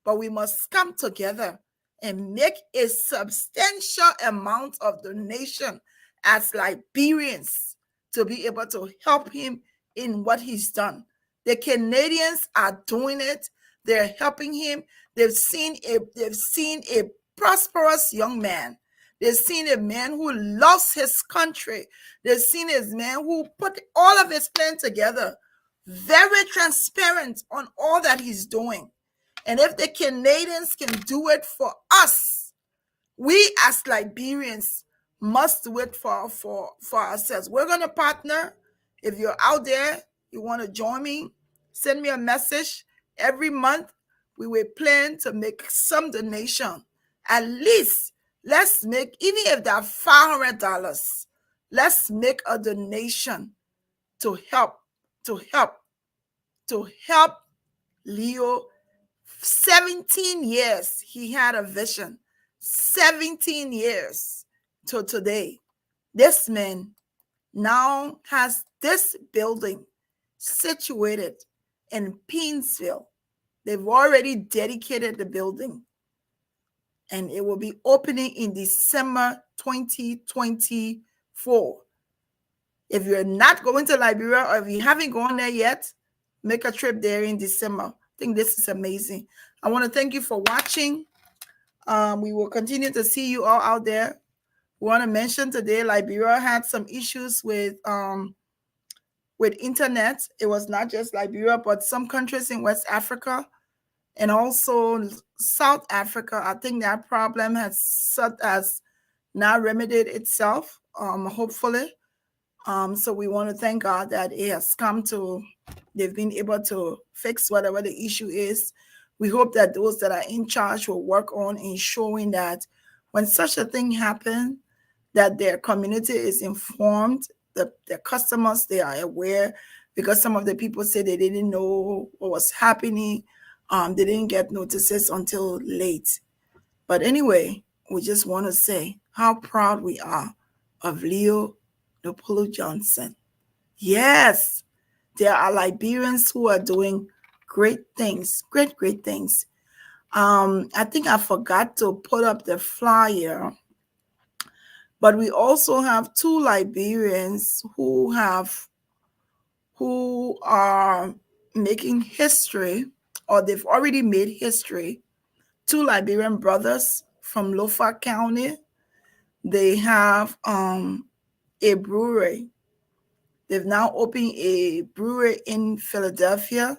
but we must come together and make a substantial amount of donation as Liberians to be able to help him in what he's done. The Canadians are doing it. They're helping him. They've seen a prosperous young man. They've seen a man who loves his country. They've seen a man who put all of his plan together. Very transparent on all that he's doing. And if the Canadians can do it for us, we as Liberians must do it for ourselves. We're going to partner. If you're out there, you want to join me, send me a message. Every month, we will plan to make some donation. At least, let's make, even if they're $500, let's make a donation to help Leo. 17 years he had a vision. 17 years to today. This man now has this building situated in Painesville. They've already dedicated the building, and it will be opening in December 2024. If you're not going to Liberia, or if you haven't gone there yet, make a trip there in December. I think this is amazing. I want to thank you for watching. We will continue to see you all out there. We want to mention today, Liberia had some issues with with internet. It was not just Liberia, but some countries in West Africa and also South Africa. I think that problem has now remedied itself, hopefully. So we want to thank God that it has come to, they've been able to fix whatever the issue is. We hope that those that are in charge will work on ensuring that when such a thing happens, that their community is informed, their customers, they are aware, because some of the people say they didn't know what was happening. They didn't get notices until late. But anyway, we just want to say how proud we are of Leo Leopoldo Johnson. Yes, there are Liberians who are doing great things, great things. I think I forgot to put up the flyer, but we also have 2 Liberians who are making history, or they've already made history. 2 Liberian brothers from Lofa County. They have a brewery. They've now opened a brewery in Philadelphia.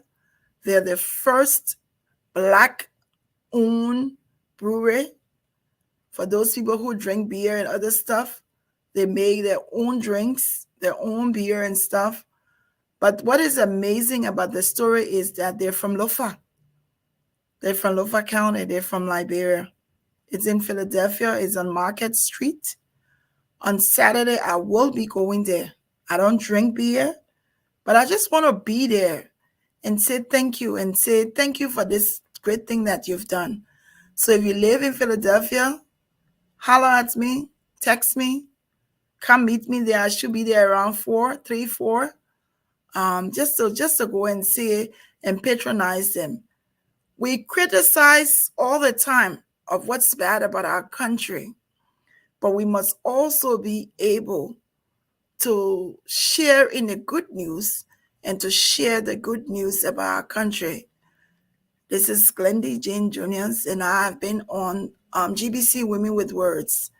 They're the first Black-owned brewery. For those people who drink beer and other stuff, they make their own drinks, their own beer and stuff. But what is amazing about the story is that they're from Lofa. They're from Lofa County. They're from Liberia. It's in Philadelphia. It's on Market Street. On Saturday, I will be going there. I don't drink beer, but I just want to be there and say thank you and say thank you for this great thing that you've done. So if you live in Philadelphia, holler at me, text me, come meet me there. I should be there around 4, just to go and see and patronize them. We criticize all the time of what's bad about our country, but we must also be able to share in the good news and to share the good news about our country. This is Glendy Jane Juniors, and I have been on GeesBeeCee Women with Words.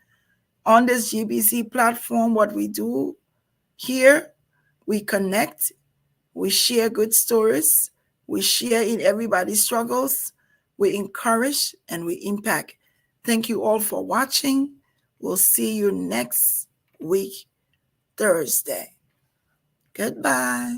On this GeesBeeCee platform, what we do here, we connect, we share good stories, we share in everybody's struggles, we encourage, and we impact. Thank you all for watching. We'll see you next week, Thursday. Goodbye.